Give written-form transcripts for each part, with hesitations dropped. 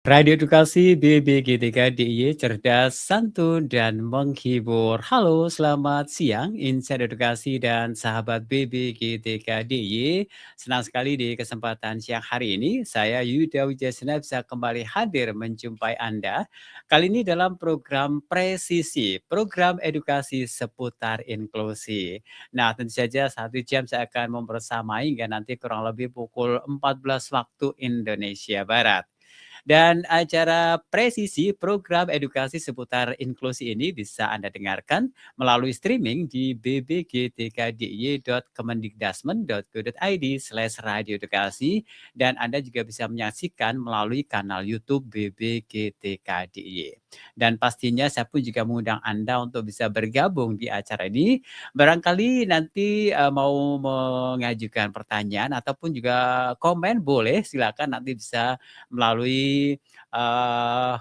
Radio Edukasi BBGTK DIY cerdas, santun, dan menghibur. Halo, selamat siang Insight Edukasi dan sahabat BBGTK DIY. Senang sekali di kesempatan siang hari ini, saya Yuda Wijasena bisa kembali hadir menjumpai Anda. Kali ini dalam program Presisi, program edukasi seputar inklusi. Nah, tentu saja 1 jam saya akan membersamai hingga nanti kurang lebih pukul 14 waktu Indonesia Barat. Dan acara presisi program edukasi seputar inklusi ini bisa Anda dengarkan melalui streaming di bbgtky.kemendikdasmen.go.id/radio edukasi dan Anda juga bisa menyaksikan melalui kanal YouTube BBGTKDIY. Dan pastinya saya pun juga mengundang Anda untuk bisa bergabung di acara ini. Barangkali nanti mau mengajukan pertanyaan ataupun juga komen boleh, silakan nanti bisa melalui, eee,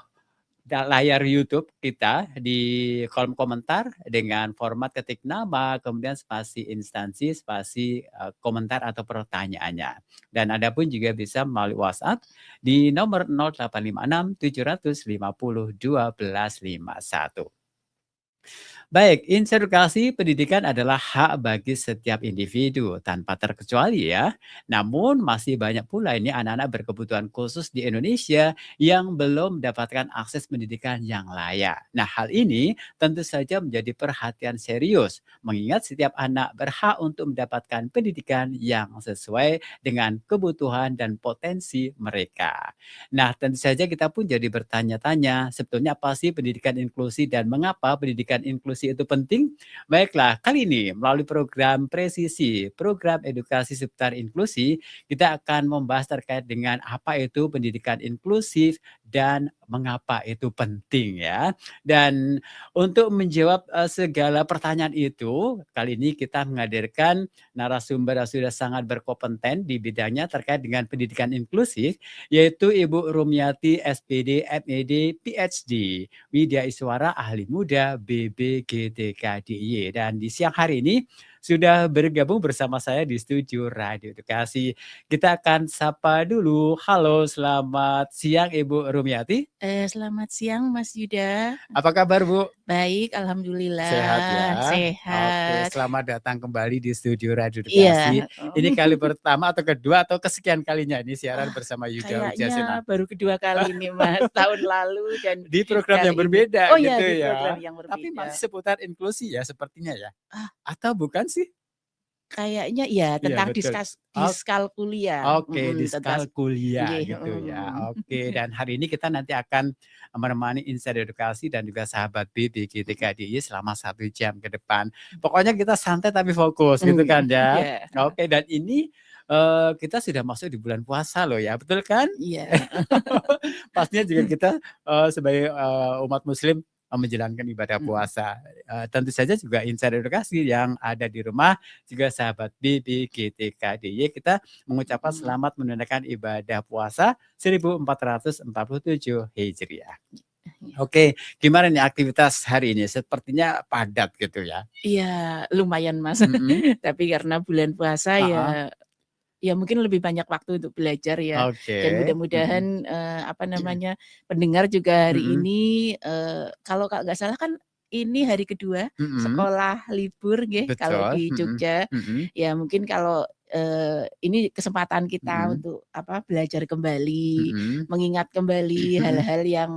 layar YouTube kita di kolom komentar dengan format ketik nama, kemudian spasi instansi, spasi, komentar atau pertanyaannya. Dan Anda pun juga bisa melalui WhatsApp di nomor 0856 750 1251. Baik, insedukasi pendidikan adalah hak bagi setiap individu tanpa terkecuali ya. Namun masih banyak pula ini anak-anak berkebutuhan khusus di Indonesia yang belum mendapatkan akses pendidikan yang layak. Nah, hal ini tentu saja menjadi perhatian serius mengingat setiap anak berhak untuk mendapatkan pendidikan yang sesuai dengan kebutuhan dan potensi mereka. Nah, tentu saja kita pun jadi bertanya-tanya, sebetulnya apa sih pendidikan inklusi dan mengapa pendidikan inklusi itu penting? Baiklah, kali ini melalui program Presisi, program edukasi seputar inklusi, kita akan membahas terkait dengan apa itu pendidikan inklusif dan mengapa itu penting ya. Dan untuk menjawab segala pertanyaan itu, kali ini kita menghadirkan narasumber yang sudah sangat berkompeten di bidangnya terkait dengan pendidikan inklusif yaitu Ibu Rumiati SPD, MED, PhD, Widya Iswara, ahli muda BBGTK DIY. Dan di siang hari ini sudah bergabung bersama saya di studio Radio Edukasi. Kita akan sapa dulu. Halo, selamat siang Ibu Rumiati. Selamat siang Mas Yuda. Apa kabar Bu? Baik, Sehat alhamdulillah, ya? Oke, sehat. selamat datang kembali di studio Radio Edukasi. Iya, Ini kali pertama atau kedua atau kesekian kalinya ini siaran ah, bersama Yuda Wijasena? kayaknya baru kedua kali ini Mas, tahun lalu dan Di program yang kali ini. berbeda Oh gitu ya, di program ya. yang Tapi masih berbeda. seputar inklusi ya sepertinya ya? Ah, Atau bukan sih? kayaknya iya Iya tentang betul. diskalkulia, Oke, tentang diskalkulia nggih, gitu ya. Oke, dan hari ini kita nanti akan menemani Insight Edukasi dan juga sahabat BBGTKDI selama 1 jam ke depan. Pokoknya kita santai tapi fokus gitu kan ya. Iya, Oke, dan ini, kita sudah masuk di bulan puasa loh ya, betul kan? iya, Pastinya juga kita, sebagai, umat muslim, menjalankan ibadah mhm, puasa. Tentu saja juga Insight Edukasi yang ada di rumah, juga sahabat BBGTKDY, kita mengucapkan mhm. selamat menunaikan ibadah puasa 1447 Hijriah. Oke, gimana nih aktivitas hari ini? Sepertinya padat gitu ya? Iya, lumayan Mas. Mhm, Tapi karena bulan puasa heeh, ya mungkin lebih banyak waktu untuk belajar ya, oke, dan mhm, mudah-mudahan, apa namanya, pendengar juga hari mhm, ini, kalau nggak salah kan ini hari kedua mhm, sekolah libur nggih kalau betul, di mhm, Jogja. mhm, Ya mungkin kalau, ini kesempatan kita mhm, untuk apa, belajar kembali, mhm, mengingat kembali mhm, hal-hal yang,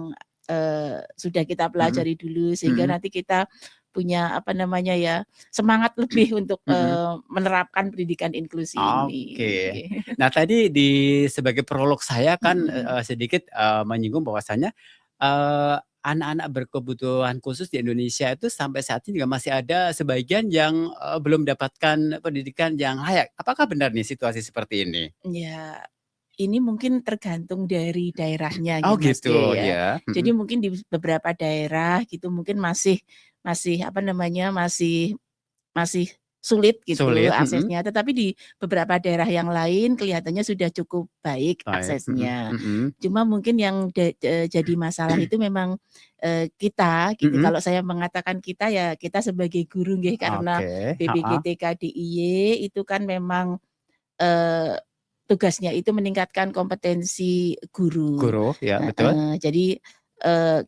sudah kita mhm, pelajari dulu sehingga mhm, nanti kita punya apa namanya ya, semangat lebih untuk, mhm. menerapkan pendidikan inklusi ini, Oke. nggih. Nah tadi sebagai prolog saya kan, Mhm, sedikit, menyinggung bahwasanya, anak-anak berkebutuhan khusus di Indonesia itu sampai saat ini juga masih ada sebagian yang, belum mendapatkan pendidikan yang layak. Apakah benar nih situasi seperti ini? ya ini mungkin tergantung dari daerahnya Oh ya Mas gitu, G ya. ya, Jadi mhm, mungkin di beberapa daerah gitu mungkin masih masih apa namanya, masih sulit gitu sulit, mhm, aksesnya, tetapi di beberapa daerah yang lain kelihatannya sudah cukup baik baik, mhm, aksesnya. mhm, Cuma mungkin yang jadi masalah itu memang, kita gitu, mhm, kalau saya mengatakan kita ya kita sebagai guru nggih, karena oke, heeh, BPGT KDIY itu kan memang, eee tugasnya itu meningkatkan kompetensi guru. Guru, ya betul. Jadi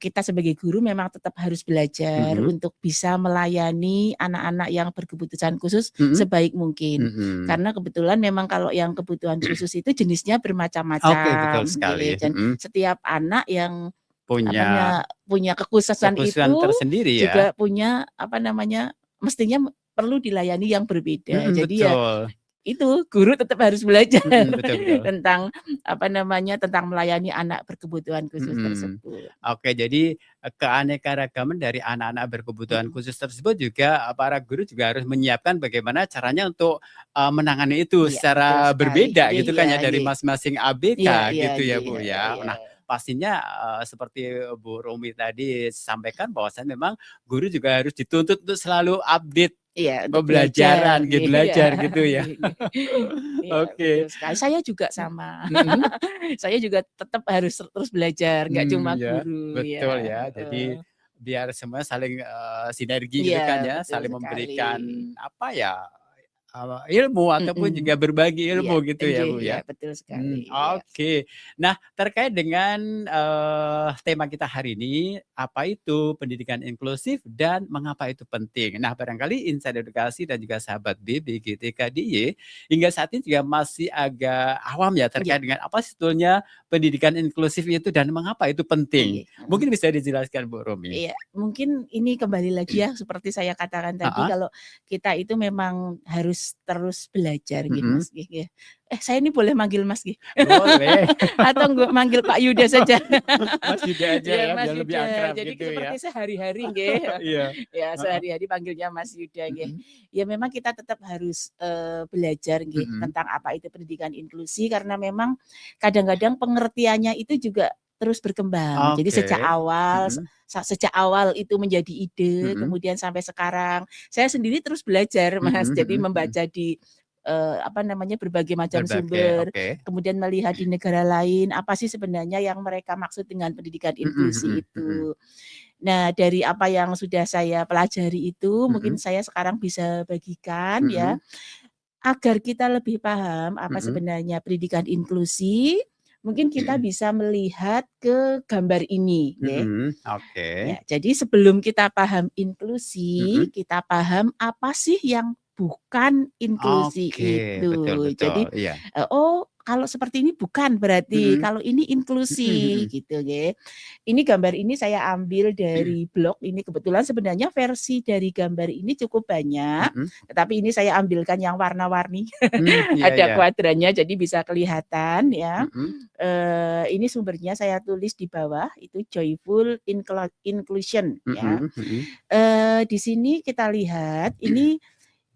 kita sebagai guru memang tetap harus belajar Mhm. untuk bisa melayani anak-anak yang berkebutuhan khusus Mhm. sebaik mungkin. Mhm. Karena kebetulan memang kalau yang kebutuhan khusus itu jenisnya Oke, betul bermacam-macam, sekali. dan setiap anak yang Punya punya kekhususan kekhususan itu tersendiri ya. juga punya mestinya perlu dilayani yang berbeda. Jadi ya Betul. itu guru tetap harus belajar Betul betul. tentang tentang melayani anak berkebutuhan khusus tersebut. Oke, jadi, keanekaragaman dari anak-anak berkebutuhan Mhm. khusus tersebut juga, para guru juga harus menyiapkan bagaimana caranya untuk, menangani itu Iya, betul secara sekali. berbeda Nggih, gitu kan iya ya dari nggih. masing-masing Iya ABK iya gitu ya, nggih, Bu, heeh, ya. iya. Nah, pastinya, seperti Bu Romi tadi sampaikan bahwasanya memang guru juga harus dituntut untuk selalu update Iya, untuk belajar, pembelajaran, nggih, iya, belajar gitu ya. nggih nggih. Iya, betul Oke. sekali. Saya juga sama. Mhm. Saya juga tetap harus terus belajar, nggak cuma Ya, guru, betul ya, ya. Jadi heeh. biar semua saling, sinergi gitu Iya, kan ya, betul saling sekali. memberikan apa ya, ilmu ataupun juga Mhm. berbagi Iya, ilmu gitu ya, nggih, Bu, iya ya. betul sekali, iya. Oke. Nah, terkait dengan, tema kita hari ini, apa itu pendidikan inklusif dan mengapa itu penting? Nah, barangkali Insight Edukasi dan juga sahabat BPGT KDY hingga saat ini juga masih agak awam ya Iya, terkait dengan apa sebetulnya pendidikan inklusif itu dan mengapa itu penting. nggih, heeh. Mungkin bisa dijelaskan Bu Romi? Iya, mungkin ini kembali lagi ya seperti saya katakan tadi Heeh, kalau kita itu memang harus terus belajar nggih mhm. Mas, nggih nggih. Saya ini boleh manggil Mas nggih? Boleh. Atau manggil Pak Yuda saja? Mas Yuda aja Ya ya Mas biar lebih Yuda, akrab jadi gitu ya. seperti sehari-hari nggih, Iya, ya heeh, sehari-hari panggilnya Mas Yuda nggih. mhm, Ya memang kita tetap harus, belajar nggih mhm. tentang apa itu pendidikan inklusi karena memang kadang-kadang pengertiannya itu juga terus berkembang. Jadi sejak Oke, awal mhm, sejak awal itu menjadi ide, mhm, kemudian sampai sekarang saya sendiri terus belajar Mas. mhm Jadi mhm mhm. membaca di, berbagai macam Berbagai sumber, oke. kemudian melihat di negara lain apa sih sebenarnya yang mereka maksud dengan pendidikan Mhm inklusi mhm mhm, itu. Nah, dari apa yang sudah saya pelajari itu mungkin mhm, saya sekarang bisa bagikan ya, mhm, agar kita lebih paham apa mhm, sebenarnya pendidikan inklusi, mungkin kita bisa melihat ke gambar ini, nggih. mhm, oke, Ya, jadi sebelum kita paham inklusi, mhm, kita paham apa sih yang bukan inklusi oke, itu. betul betul, Jadi, iya, oh kalau seperti ini bukan berarti, mhm, kalau ini mhm inklusi mhm, gitu nggih. Ini gambar ini saya ambil dari blog ini kebetulan sebenarnya versi dari gambar ini cukup banyak, mhm, tetapi ini saya ambilkan yang warna-warni, iya ada iya, kuadrannya jadi bisa kelihatan ya. mhm, Ini sumbernya saya tulis di bawah, itu joyful inclusion ya. mhm mhm, Di sini kita lihat ini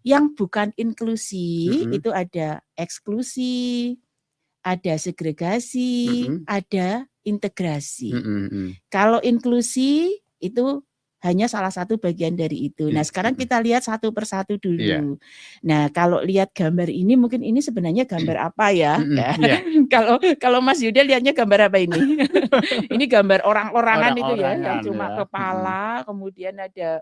yang bukan inklusi, mhm, itu ada eksklusi, ada segregasi, mhm, ada integrasi. mhm mhm, Kalau inklusi itu hanya salah satu bagian dari itu. Nah, sekarang mhm, kita lihat satu persatu iya, dulu. Nah, kalau lihat gambar ini mungkin ini sebenarnya gambar apa ya? mhm, Ya. iya, Kalau kalau Mas Yuda lihatnya gambar apa ini? Ini gambar orang-orangan itu ya, yang orang-orangan cuma ya, mhm, kepala, kemudian ada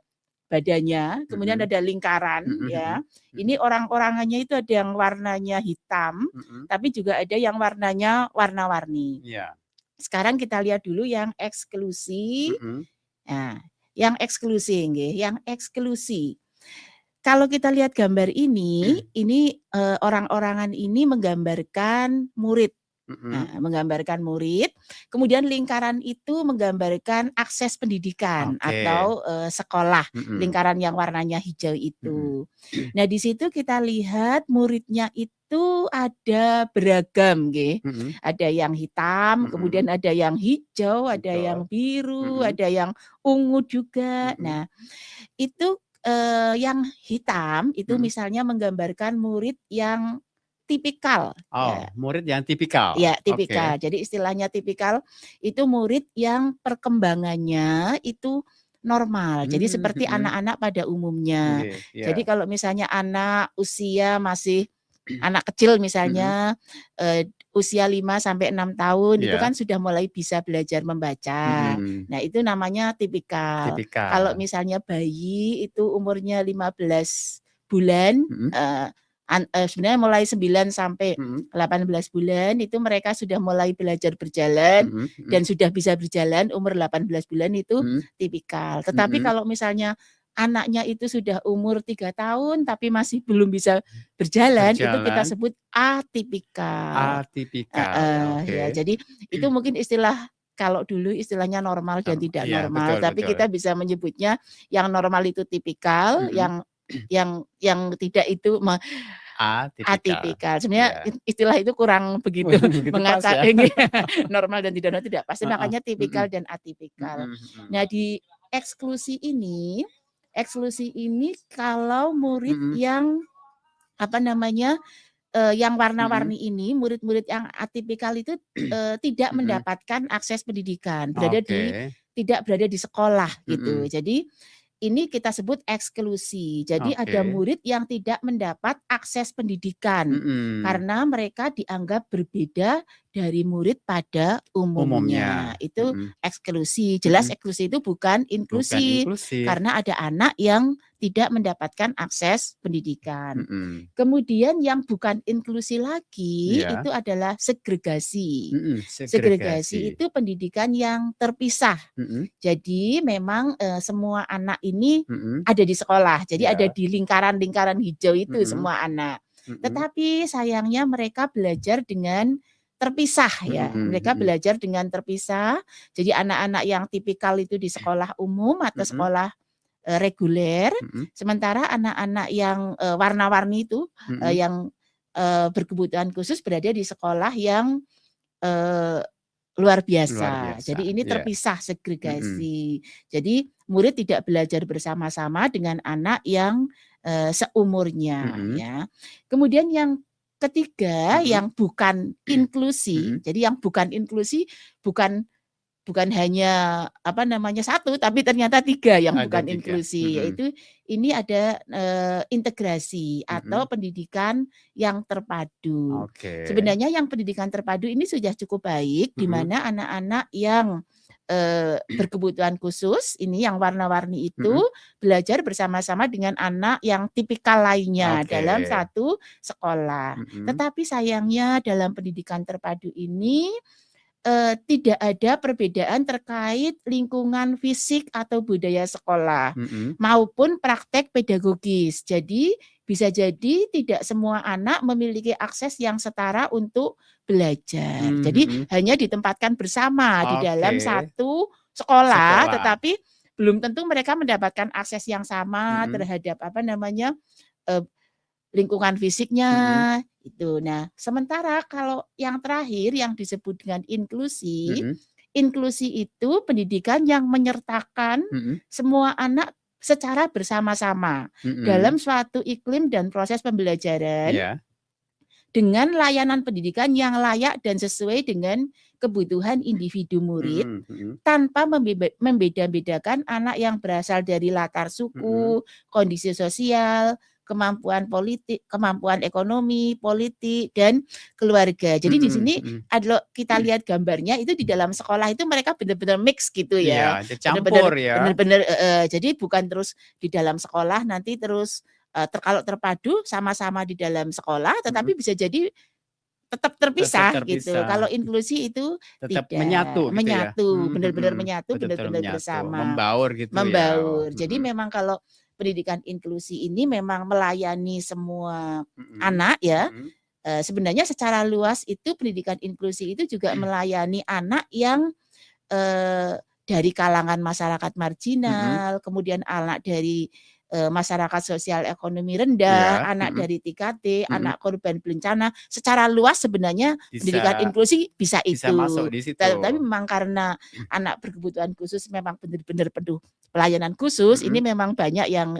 badannya, kemudian mhm, ada lingkaran mhm ya. mhm, Ini mhm, orang-orangannya itu ada yang warnanya hitam, mhm, tapi juga ada yang warnanya warna-warni. iya, Sekarang kita lihat dulu yang eksklusi. mhm, Nah, yang eksklusi nggih, yang eksklusi. Kalau kita lihat gambar ini, orang-orangan ini menggambarkan murid. mhm, Nah, menggambarkan murid, kemudian lingkaran itu menggambarkan akses pendidikan oke, atau, sekolah, mhm, lingkaran yang warnanya hijau mhm, itu. Nah, di situ kita lihat muridnya itu ada beragam nggih, mhm, ada yang hitam, mhm, kemudian ada yang hijau, ada betul, yang biru, mhm, ada yang ungu juga. mhm, Nah, itu, yang hitam itu mhm. misalnya menggambarkan murid yang tipikal, ya. Oh, murid yang tipikal, Ya, tipikal. oke, Jadi istilahnya tipikal itu murid yang perkembangannya itu normal. Jadi seperti mhm, anak-anak pada umumnya. nggih, iya, Jadi kalau misalnya anak usia masih anak kecil mhm, misalnya, usia 5 sampai 6 tahun itu iya, kan sudah mulai bisa belajar membaca. mhm, Nah, itu namanya tipikal. Kalau tipikal, misalnya bayi itu umurnya 15 bulan, mhm, Sebenarnya mulai 9 sampai Mhm. 18 bulan itu mereka sudah mulai belajar berjalan Mhm mhm. dan sudah bisa berjalan, umur 18 bulan itu Mhm. tipikal. Tetapi Mhm. kalau misalnya anaknya itu sudah umur 3 tahun tapi masih belum bisa berjalan, itu kita Berjalan. sebut atipikal. Atipikal ya, Ya, oke. jadi itu mungkin istilah, kalau dulu istilahnya normal dan tidak Iya, normal, betul tapi betul. kita bisa menyebutnya yang normal itu tipikal, Mhm. yang tidak itu Atipikal, atipikal. Sebenarnya iya. istilah itu kurang begitu Begitu pas ya. normal dan tidak normal tidak pasti, Heeh, makanya tipikal mhm. dan atipikal. Mhm mhm. Nah, di eksklusi ini kalau murid Mhm. yang apa namanya, yang Mhm. warna-warni ini, murid-murid yang atipikal itu, tidak Mhm. mendapatkan akses pendidikan, Oke. tidak berada di sekolah gitu. Mhm. Jadi ini kita sebut eksklusi. Jadi ada Oke. murid yang tidak mendapat akses pendidikan Mhm. karena mereka dianggap berbeda dari murid pada umumnya. Umumnya. Itu Mhm. eksklusi. Jelas Mhm. eksklusi itu bukan Bukan inklusi inklusif. karena ada anak yang tidak mendapatkan akses pendidikan. Mhm. Kemudian yang bukan inklusi lagi Iya. itu adalah segregasi. Mhm, Segregasi segregasi. itu pendidikan yang terpisah. Mhm. Jadi memang, semua anak ini Mhm. ada di sekolah, jadi ada Iya. di lingkaran-lingkaran hijau itu Mhm. semua anak. Mhm. Tetapi sayangnya mereka belajar dengan terpisah ya, Mhm mereka mhm. belajar dengan terpisah. Jadi anak-anak yang tipikal itu di sekolah umum atau Mhm. sekolah, reguler, Mhm. sementara anak-anak yang, warna-warni itu, Mhm. yang, berkebutuhan khusus berada di sekolah yang, eee luar Luar biasa. biasa, Jadi ini iya. terpisah Mhm. segregasi. Jadi murid tidak belajar bersama-sama dengan anak yang, seumurnya Mhm. ya. Kemudian yang ketiga Mhm. yang bukan inklusi, Mhm. jadi yang bukan inklusi bukan bukan hanya apa namanya, satu, tapi ternyata 3 yang Ada bukan 3. inklusi, Mhm. yaitu ini ada, integrasi atau Mhm. pendidikan yang terpadu. Oke. Sebenarnya yang pendidikan terpadu ini sudah cukup baik, di Mhm. mana anak-anak yang, berkebutuhan khusus, ini yang warna-warni itu, Mhm. belajar bersama-sama dengan anak yang tipikal lainnya Oke. dalam satu sekolah. Mhm. Tetapi sayangnya dalam pendidikan terpadu ini, tidak ada perbedaan terkait lingkungan fisik atau budaya sekolah, Mhm. maupun praktek pedagogis. Jadi, bisa jadi tidak semua anak memiliki akses yang setara untuk belajar. Jadi, Mhm. hanya ditempatkan bersama di dalam Oke. satu sekolah, Sekolah. tetapi belum tentu mereka mendapatkan akses yang sama Mhm. terhadap apa namanya, eee lingkungan fisiknya, Mhm. itu. Nah, sementara kalau yang terakhir yang disebut dengan inklusi, Mhm. inklusi itu pendidikan yang menyertakan Mhm. semua anak secara bersama-sama Mhm. dalam suatu iklim dan proses pembelajaran Iya. dengan layanan pendidikan yang layak dan sesuai dengan kebutuhan individu murid Mhm mhm. tanpa membeda-bedakan anak yang berasal dari latar Mhm. suku, kondisi sosial, kemampuan ekonomi, politik, dan keluarga. Jadi di Mhm sini mhm. kita lihat gambarnya itu di dalam sekolah itu mereka benar-benar mix gitu ya. Iya, Benar-benar dicampur ya. benar-benar jadi bukan terus di dalam sekolah nanti terus, kalau terpadu sama-sama di dalam sekolah, Mhm. tetapi bisa jadi tetap Tetap terpisah gitu. Kalau terpisah, inklusi itu tetap tidak, menyatu gitu ya? menyatu, Mhm mhm. benar-benar menyatu, Betul-betul benar-benar menyatu, bersama, membaur gitu ya? Oh, membaur. Jadi mhm. memang kalau pendidikan inklusi ini memang melayani semua Mhm. anak ya, Mhm. sebenarnya secara luas itu pendidikan inklusi itu juga melayani anak yang, dari kalangan masyarakat Mhm. marginal, kemudian anak dari, masyarakat sosial ekonomi Iya, rendah, anak mhm. dari TKT, Mhm. anak korban bencana, secara luas sebenarnya pendidikan Bisa inklusi bisa bisa masuk itu. di situ. Tapi memang karena anak berkebutuhan khusus memang benar-benar penuh pelayanan khusus, ini Mhm. memang banyak yang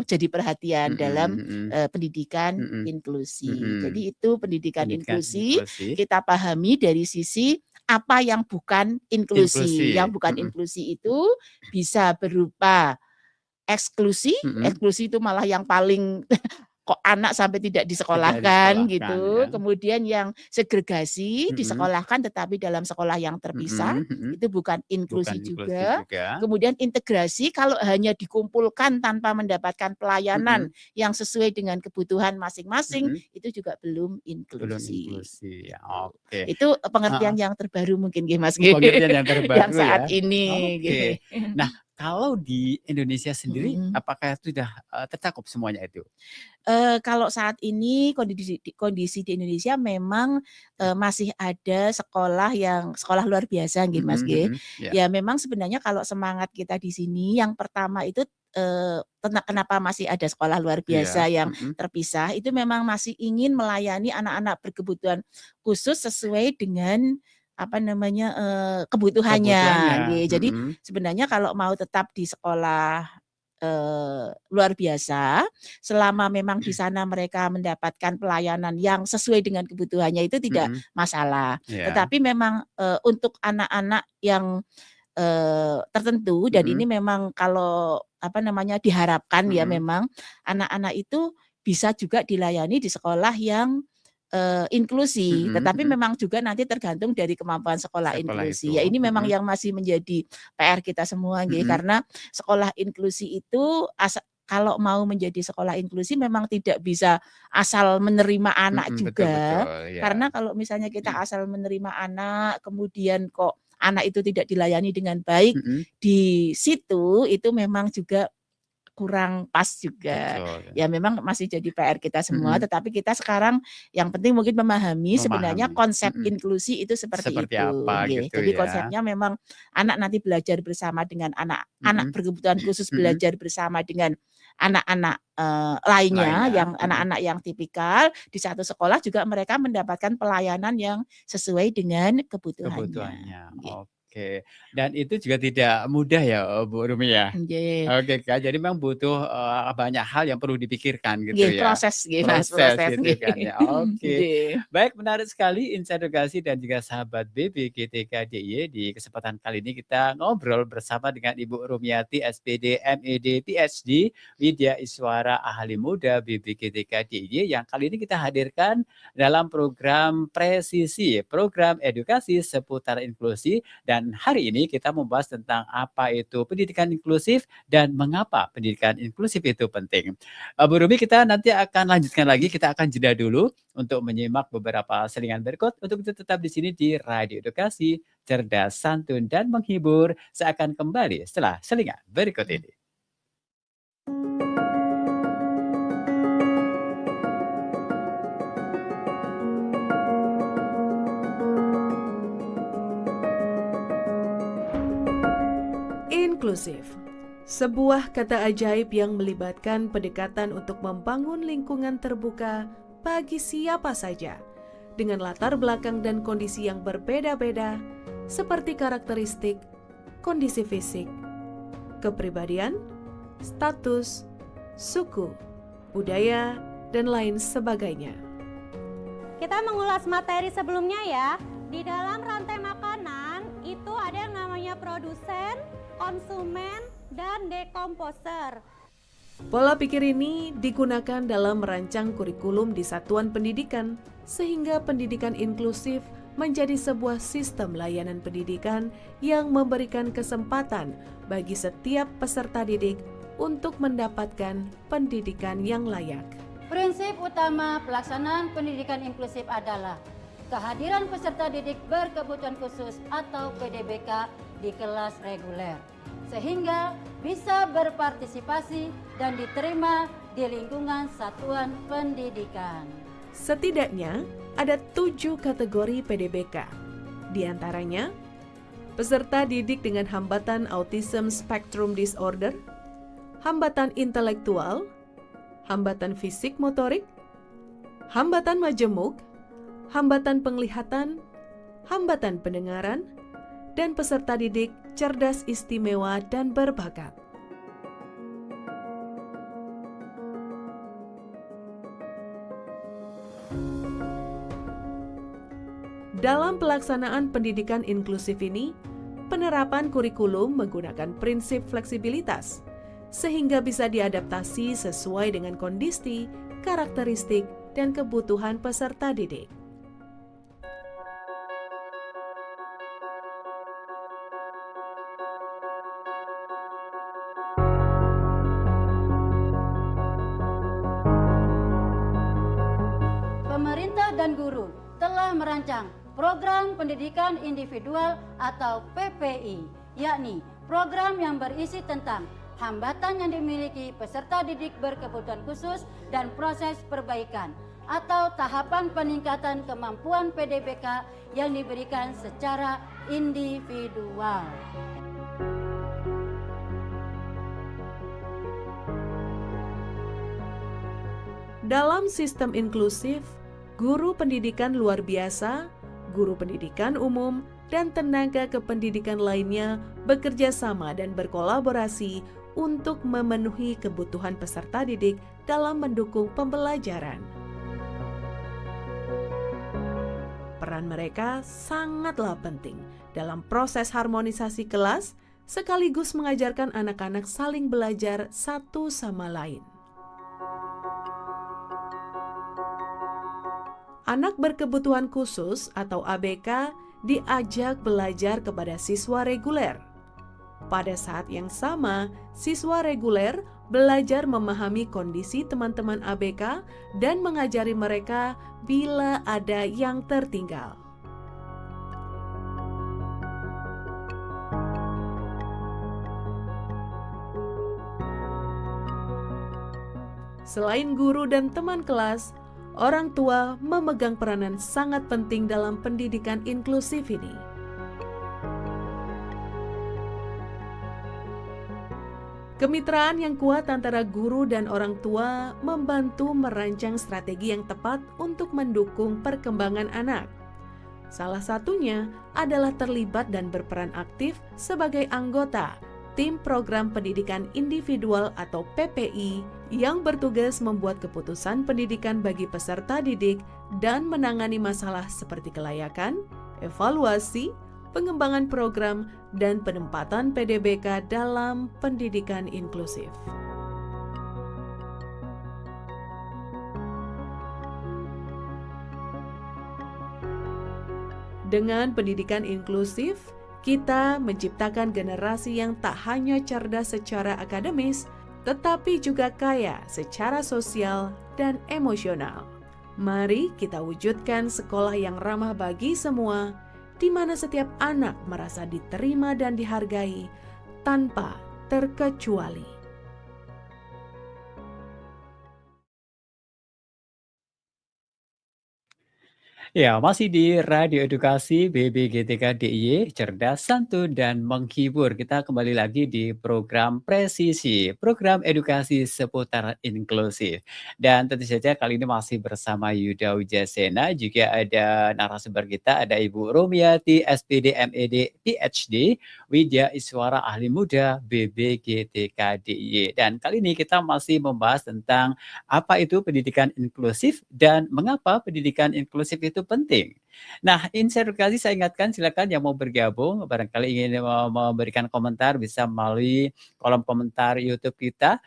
jadi perhatian dalam, Mhm mhm. pendidikan Mhm. inklusi. Mhm. Jadi itu pendidikan Pendidikan inklusi inklusi. kita pahami dari sisi apa yang bukan inklusi. Yang Inklusi, bukan mhm. inklusi itu bisa berupa eksklusi, Mhm. eksklusi itu malah yang paling kok anak sampai tidak Tidak disekolahkan disekolahkan gitu. ya. Kemudian yang segregasi Mhm. disekolahkan tetapi dalam sekolah yang terpisah, Mhm. itu bukan Bukan inklusi inklusi juga. juga. Kemudian integrasi kalau hanya dikumpulkan tanpa mendapatkan pelayanan Mhm. yang sesuai dengan kebutuhan masing-masing, Mhm. itu juga belum Belum inklusi. inklusi ya, Gitu. oke. Itu Heeh. pengertian yang terbaru mungkin nggih Mas nggih, Pengertian yang yang terbaru saat ya, ini nggih. oke. Nah, kalau di Indonesia sendiri Mhm. apakah sudah, tercakup semuanya itu? Kalau saat ini kondisi di Indonesia memang, masih ada sekolah luar biasa nggih Mas nggih. Ya. Ya memang sebenarnya kalau semangat kita di sini yang pertama itu, kenapa masih ada sekolah luar Iya. biasa yang terpisah, itu memang masih ingin melayani anak-anak berkebutuhan khusus sesuai dengan, apa namanya, kebutuhannya Kebutuhannya. nggih. Jadi sebenarnya kalau mau tetap di sekolah luar biasa, selama memang di sana mereka mendapatkan pelayanan yang sesuai dengan kebutuhannya itu tidak masalah. Iya. Tetapi memang, untuk anak-anak yang, tertentu dan ini memang kalau, apa namanya, diharapkan ya memang anak-anak itu bisa juga dilayani di sekolah yang, inklusi. Tetapi memang juga nanti tergantung dari kemampuan sekolah Sekolah inklusi. Ya itu. ini memang yang masih menjadi PR kita semua nggih, karena sekolah inklusi itu kalau mau menjadi sekolah inklusi memang tidak bisa asal menerima anak Betul juga. betul, ya. Karena kalau misalnya kita asal menerima anak, kemudian kok anak itu tidak dilayani dengan baik, di situ itu memang juga kurang pas juga. Betul. Ya memang masih jadi PR kita semua, tetapi kita sekarang yang penting mungkin memahami sebenarnya Memahami. konsep inklusi itu seperti Seperti itu, apa nggih. gitu Jadi ya. konsepnya memang anak nanti belajar bersama dengan anak berkebutuhan khusus belajar bersama dengan anak-anak, lainnya yang anak-anak yang tipikal, di satu sekolah juga mereka mendapatkan pelayanan yang sesuai dengan kebutuhannya. Kebutuhannya, Nggih. oke. Dan itu juga tidak mudah ya, Bu Rumi ya? Nggih. Oke Kak, jadi memang butuh, banyak hal yang perlu dipikirkan gitu Nggih, ya, proses nggih Mas, proses proses gitu nggih. kan ya, oke. Nggih. Baik, menarik sekali Insight Edukasi dan juga sahabat BPKTK DIY. Di kesempatan kali ini kita ngobrol bersama dengan Ibu Rumiati SPD, MED, PhD, Widya Iswara, ahli muda BPKTK DIY yang kali ini kita hadirkan dalam program Presisi, program edukasi seputar inklusi. Dan hari ini kita membahas tentang apa itu pendidikan inklusif dan mengapa pendidikan inklusif itu penting. Bu Rumi, kita nanti akan lanjutkan lagi, kita akan jeda dulu untuk menyimak beberapa selingan berikut untuk itu tetap di sini di Radio Edukasi, cerdas, santun, dan menghibur. Saya akan kembali setelah selingan berikut ini. Inklusif, sebuah kata ajaib yang melibatkan pendekatan untuk membangun lingkungan terbuka bagi siapa saja, dengan latar belakang dan kondisi yang berbeda-beda, seperti karakteristik, kondisi fisik, kepribadian, status, suku, budaya, dan lain sebagainya. Kita mengulas materi sebelumnya ya. Di dalam rantai makanan itu ada yang namanya produsen, konsumen, dan dekomposer. Pola pikir ini digunakan dalam merancang kurikulum di satuan pendidikan, sehingga pendidikan inklusif menjadi sebuah sistem layanan pendidikan yang memberikan kesempatan bagi setiap peserta didik untuk mendapatkan pendidikan yang layak. Prinsip utama pelaksanaan pendidikan inklusif adalah kehadiran peserta didik berkebutuhan khusus atau PDBK di kelas reguler, sehingga bisa berpartisipasi dan diterima di lingkungan satuan pendidikan. Setidaknya ada 7 kategori PDBK. Di antaranya, peserta didik dengan hambatan Autism Spectrum Disorder, hambatan intelektual, hambatan fisik motorik, hambatan majemuk, hambatan penglihatan, hambatan pendengaran, dan peserta didik cerdas istimewa dan berbakat. Dalam pelaksanaan pendidikan inklusif ini, penerapan kurikulum menggunakan prinsip fleksibilitas, sehingga bisa diadaptasi sesuai dengan kondisi karakteristik, dan kebutuhan peserta didik. Pemerintah dan guru telah merancang program pendidikan individual atau PPI, yakni program yang berisi tentang hambatan yang dimiliki peserta didik berkebutuhan khusus dan proses perbaikan atau tahapan peningkatan kemampuan PDBK yang diberikan secara individual. Dalam sistem inklusif, guru pendidikan luar biasa, guru pendidikan umum, dan tenaga kependidikan lainnya bekerja sama dan berkolaborasi untuk memenuhi kebutuhan peserta didik dalam mendukung pembelajaran. Peran mereka sangatlah penting dalam proses harmonisasi kelas, sekaligus mengajarkan anak-anak saling belajar satu sama lain. Anak berkebutuhan khusus atau ABK diajak belajar kepada siswa reguler. Pada saat yang sama, siswa reguler belajar memahami kondisi teman-teman ABK dan mengajari mereka bila ada yang tertinggal. Selain guru dan teman kelas, orang tua memegang peranan sangat penting dalam pendidikan inklusif ini. Kemitraan yang kuat antara guru dan orang tua membantu merancang strategi yang tepat untuk mendukung perkembangan anak. Salah satunya adalah terlibat dan berperan aktif sebagai anggota tim program pendidikan individual atau PPI yang bertugas membuat keputusan pendidikan bagi peserta didik dan menangani masalah seperti kelayakan, evaluasi, pengembangan program, dan penempatan PDBK dalam pendidikan inklusif. Dengan pendidikan inklusif, kita menciptakan generasi yang tak hanya cerdas secara akademis, tetapi juga kaya secara sosial dan emosional. Mari kita wujudkan sekolah yang ramah bagi semua, di mana setiap anak merasa diterima dan dihargai tanpa terkecuali. Ya, masih di Radio Edukasi BBGTK DIY, cerdas, santun, dan menghibur. Kita kembali lagi di program Presisi, program edukasi seputar inklusif. Dan tentu saja kali ini masih bersama Yuda Wijasena, juga ada narasumber kita, ada Ibu Romiati, SPD, MED, PhD, Widya Iswara, ahli muda BBGTK DIY. Dan kali ini kita masih membahas tentang apa itu pendidikan inklusif dan mengapa pendidikan inklusif itu penting. Nah, Insight Edukasi saya ingatkan silakan yang mau bergabung, barangkali ingin memberikan komentar bisa melalui kolom komentar YouTube kita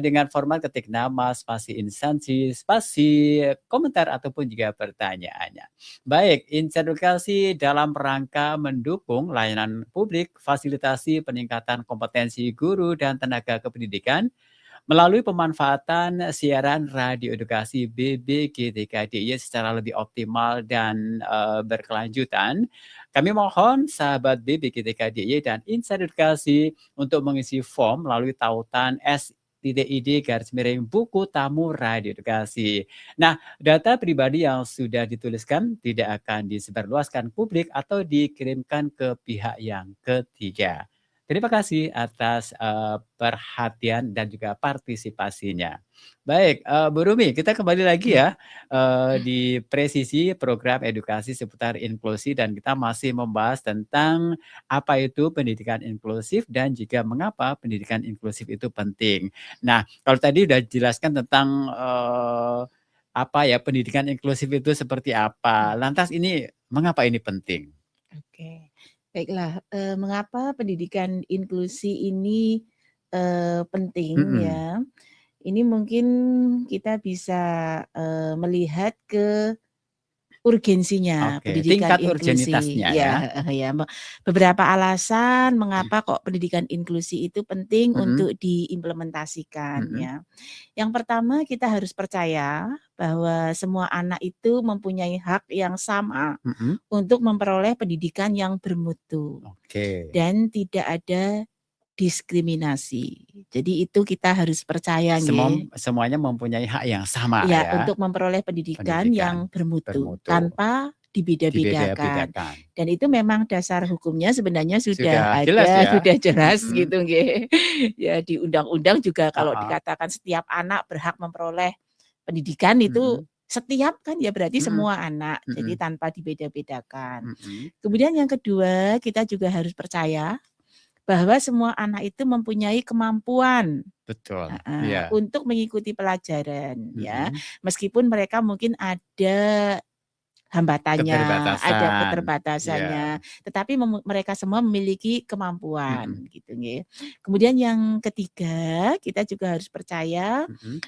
dengan format ketik nama, spasi instansi, spasi komentar ataupun juga pertanyaannya. Baik, Insight Edukasi dalam rangka mendukung layanan publik, fasilitasi peningkatan kompetensi guru dan tenaga kependidikan melalui pemanfaatan siaran radio edukasi BBGTK DIY secara lebih optimal dan berkelanjutan, kami mohon sahabat BBGTK DIY dan Insight Edukasi untuk mengisi form melalui tautan S.ID/buku tamu radio edukasi. Nah, data pribadi yang sudah dituliskan tidak akan disebarluaskan publik atau dikirimkan ke pihak yang ketiga. Terima kasih atas perhatian dan juga partisipasinya. Baik, Bu Rumi, kita kembali lagi ya di Presisi program edukasi seputar inklusi dan kita masih membahas tentang apa itu pendidikan inklusif dan juga mengapa pendidikan inklusif itu penting. Nah, kalau tadi udah jelaskan tentang apa ya pendidikan inklusif itu seperti apa. Lantas ini mengapa ini penting? Oke, baiklah. Mengapa pendidikan inklusi ini penting ya? Ini mungkin kita bisa melihat ke urgensinya Oke, pendidikan tingkat inklusi. urgenitasnya ya. Ya, beberapa alasan mengapa kok pendidikan inklusi itu penting Mhm, untuk diimplementasikan mhm, ya. Yang pertama kita harus percaya bahwa semua anak itu mempunyai hak yang sama mhm. untuk memperoleh pendidikan yang bermutu Oke. dan tidak ada diskriminasi. Jadi itu kita harus percaya nggih. Semuanya mempunyai hak yang sama Ya, ya, untuk memperoleh pendidikan pendidikan yang bermutu bermutu, tanpa dibeda-bedakan. dibeda-bedakan. Dan itu memang dasar hukumnya sebenarnya sudah Sudah jelas ada, ya? sudah jelas Mhm, gitu nggih. Ya di undang-undang juga kalau heeh, dikatakan setiap anak berhak memperoleh pendidikan itu mhm, setiap kan ya berarti mhm, semua anak. Jadi mhm, tanpa dibeda-bedakan. mhm. Kemudian yang kedua, kita juga harus percaya bahwa semua anak itu mempunyai kemampuan Betul, iya, untuk mengikuti pelajaran ya. mhm. Meskipun mereka mungkin ada hambatannya, ada Keterbatasan, iya, keterbatasannya, tetapi mereka semua memiliki mhm, kemampuan gitu nggih. Kemudian yang ketiga, kita juga harus percaya mhm,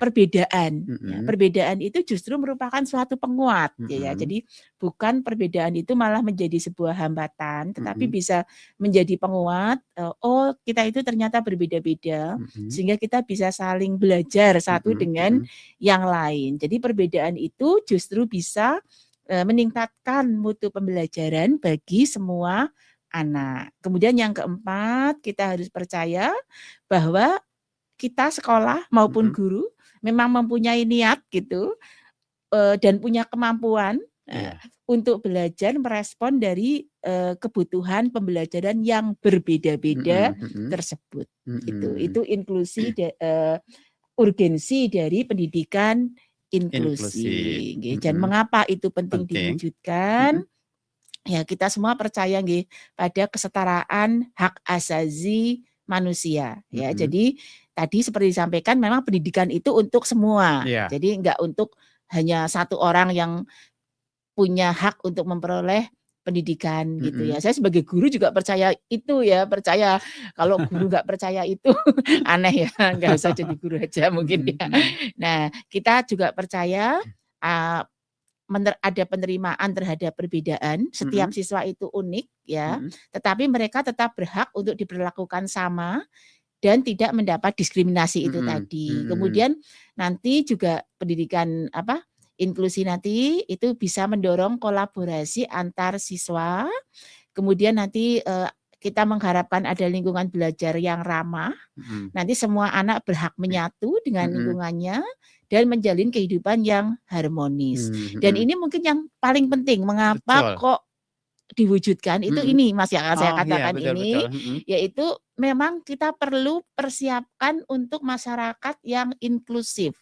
perbedaan ya, mhm, perbedaan itu justru merupakan suatu penguat ya. mhm, Jadi bukan perbedaan itu malah menjadi sebuah hambatan, tetapi mhm, bisa menjadi penguat, oh kita itu ternyata berbeda-beda, mhm, sehingga kita bisa saling belajar satu mhm, dengan mhm, yang lain. Jadi perbedaan itu justru bisa meningkatkan mutu pembelajaran bagi semua anak. Kemudian yang keempat, kita harus percaya bahwa kita sekolah maupun mhm, guru memang mempunyai niat gitu, dan punya kemampuan, iya, untuk belajar merespon dari, kebutuhan pembelajaran yang berbeda-beda mhm, mhm, tersebut, gitu. mhm. Itu urgensi dari pendidikan Inklusi, inklusi, nggih. Dan mhm, mengapa itu penting penting, diwujudkan? mhm, Ya kita semua percaya nggih pada kesetaraan hak asasi manusia ya. mhm, Jadi tadi seperti disampaikan memang pendidikan itu untuk semua. iya, Jadi enggak untuk hanya satu orang yang punya hak untuk memperoleh pendidikan gitu mhm, ya. Saya sebagai guru juga percaya itu ya, percaya kalau guru nggak percaya itu aneh ya, nggak usah jadi guru aja mungkin mhm, ya. mhm, Nah, kita juga percaya, eee ada penerimaan terhadap perbedaan, setiap mhm, siswa itu unik ya, mhm, tetapi mereka tetap berhak untuk diperlakukan sama dan tidak mendapat diskriminasi itu mhm, tadi. mhm, Kemudian nanti juga pendidikan apa, inklusi nanti itu bisa mendorong kolaborasi antar siswa, kemudian nanti, kita mengharapkan ada lingkungan belajar yang ramah. mhm, Nanti semua anak berhak menyatu dengan mhm, lingkungannya dan menjalin kehidupan yang harmonis. mhm, Dan mhm, ini mungkin yang paling penting, mengapa betul, kok diwujudkan itu mhm. ini Mas yang akan saya Oh iya, katakan betul, betul, ini, mhm. yaitu memang kita perlu persiapkan untuk masyarakat yang inklusif.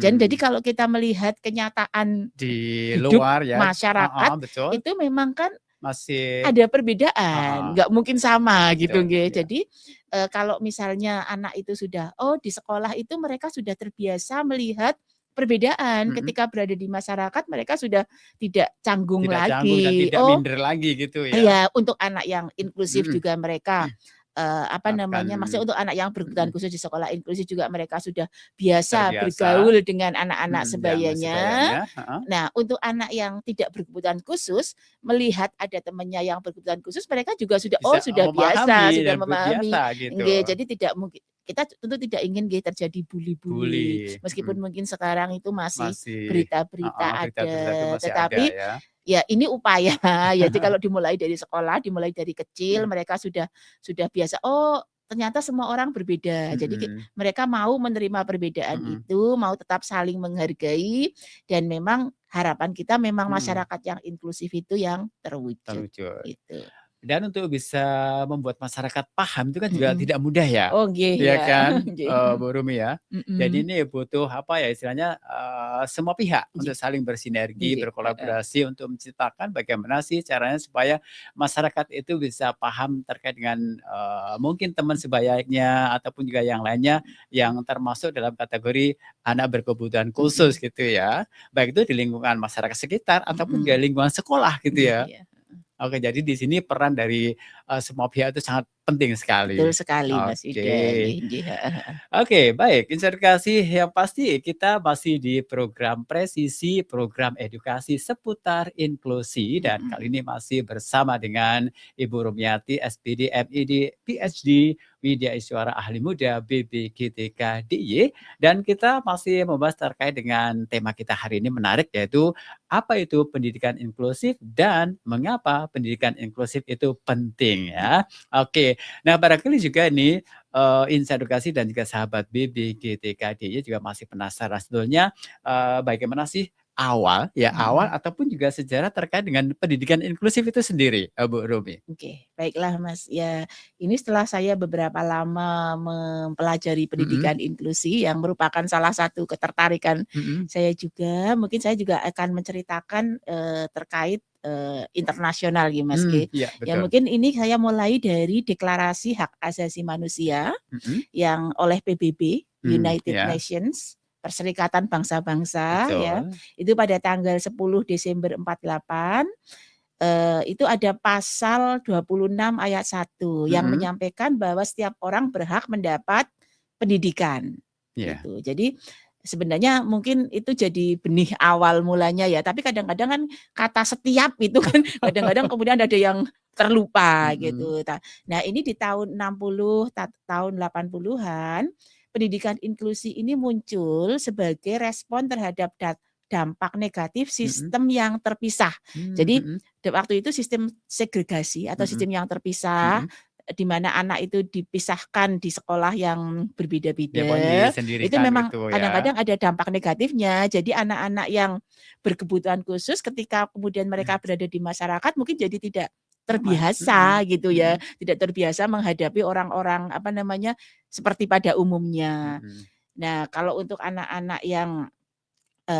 Dan jadi Mhm, kalau kita melihat kenyataan di hidup luar ya, masyarakat, heeh, betul, itu memang kan masih ada perbedaan, heeh, nggak mungkin sama gitu betul, nggih. iya, Jadi, kalau misalnya anak itu sudah di sekolah itu mereka sudah terbiasa melihat perbedaan, mhm, ketika berada di masyarakat mereka sudah tidak canggung tidak canggung dan lagi. tidak minder lagi gitu ya, Iya, untuk anak yang inklusif mhm, juga mereka, apa akan namanya, maksudnya untuk anak yang berkebutuhan mhm, khusus di sekolah inklusif juga mereka sudah biasa terbiasa, bergaul dengan anak-anak mhm, yang sebayanya. sebayanya, heeh, Nah, untuk anak yang tidak berkebutuhan khusus, melihat ada temannya yang berkebutuhan khusus, mereka juga sudah, bisa sudah biasa, memahami sudah dan memahami. biasa gitu, Nggih, jadi tidak mungkin kita tentu tidak ingin nggih terjadi bully-bully, bully, meskipun mhm, mungkin sekarang itu masih masih berita-berita heeh, berita-berita itu ada, masih ada tetapi ya, ya ini upaya, ya jadi kalau dimulai dari sekolah, dimulai dari kecil mhm, mereka sudah biasa, oh ternyata semua orang berbeda. Jadi mhm, mereka mau menerima perbedaan mhm, itu, mau tetap saling menghargai dan memang harapan kita memang mhm, masyarakat yang inklusif itu yang terwujud, terwujud. gitu. Dan untuk bisa membuat masyarakat paham itu kan juga Mhm. tidak mudah ya, Oh nggih ya ya, kan, nggih. Bu Rumi ya. Jadi Mhm. ini butuh apa ya istilahnya, semua pihak Iya, untuk saling bersinergi, nggih, heeh. berkolaborasi untuk menciptakan bagaimana sih caranya supaya masyarakat itu bisa paham terkait dengan, mungkin teman sebayanya ataupun juga yang lainnya yang termasuk dalam kategori anak berkebutuhan khusus Mhm, gitu ya. Baik itu di lingkungan masyarakat sekitar ataupun juga mhm. lingkungan sekolah gitu Nggih, ya. iya. Oke, jadi di sini peran dari, semua pihak itu sangat penting Betul sekali. sekali Mas Yuda. Oke. Nggih, heeh. Oke, baik. Insight edukasi yang pasti kita masih di program presisi, program edukasi seputar inklusi dan kali ini masih bersama dengan Ibu Rumiati, SPD, MID, PhD, Widya Iswara Ahli Muda BPGTK DIY dan kita masih membahas terkait dengan tema kita hari ini menarik yaitu apa itu pendidikan inklusif dan mengapa pendidikan inklusif itu penting ya. Oke. Nah, barangkali juga nih Insa Edukasi dan juga sahabat BPGTK DIY juga masih penasaran sebetulnya bagaimana sih awal ataupun juga sejarah terkait dengan pendidikan inklusif itu sendiri, Bu Rumi. Oke, baiklah Mas. Ya, ini setelah saya beberapa lama mempelajari pendidikan inklusi yang merupakan salah satu ketertarikan saya juga, mungkin saya juga akan menceritakan terkait internasional ya Mas. Iya, Ya betul. mungkin ini saya mulai dari Deklarasi Hak Asasi Manusia yang oleh PBB, United ya. Nations, Perserikatan Bangsa-Bangsa ya. Betul. Itu pada tanggal 10 Desember 48 itu ada pasal 26 ayat 1 yang menyampaikan bahwa setiap orang berhak mendapat pendidikan. Iya. Gitu. Jadi sebenarnya mungkin itu jadi benih awal mulanya ya, tapi kadang-kadang kan kata setiap itu kan kadang-kadang kemudian ada yang terlupa gitu. Nah, ini di tahun 60, tahun 80-an pendidikan inklusi ini muncul sebagai respon terhadap dampak negatif sistem yang terpisah. Jadi waktu itu sistem segregasi atau sistem yang terpisah di mana anak itu dipisahkan di sekolah yang berbeda-beda. Itu memang gitu ya. kadang-kadang ada dampak negatifnya. Jadi anak-anak yang berkebutuhan khusus ketika kemudian mereka berada di masyarakat mungkin jadi tidak terbiasa gitu ya, tidak terbiasa menghadapi orang-orang seperti pada umumnya. Nah, kalau untuk anak-anak yang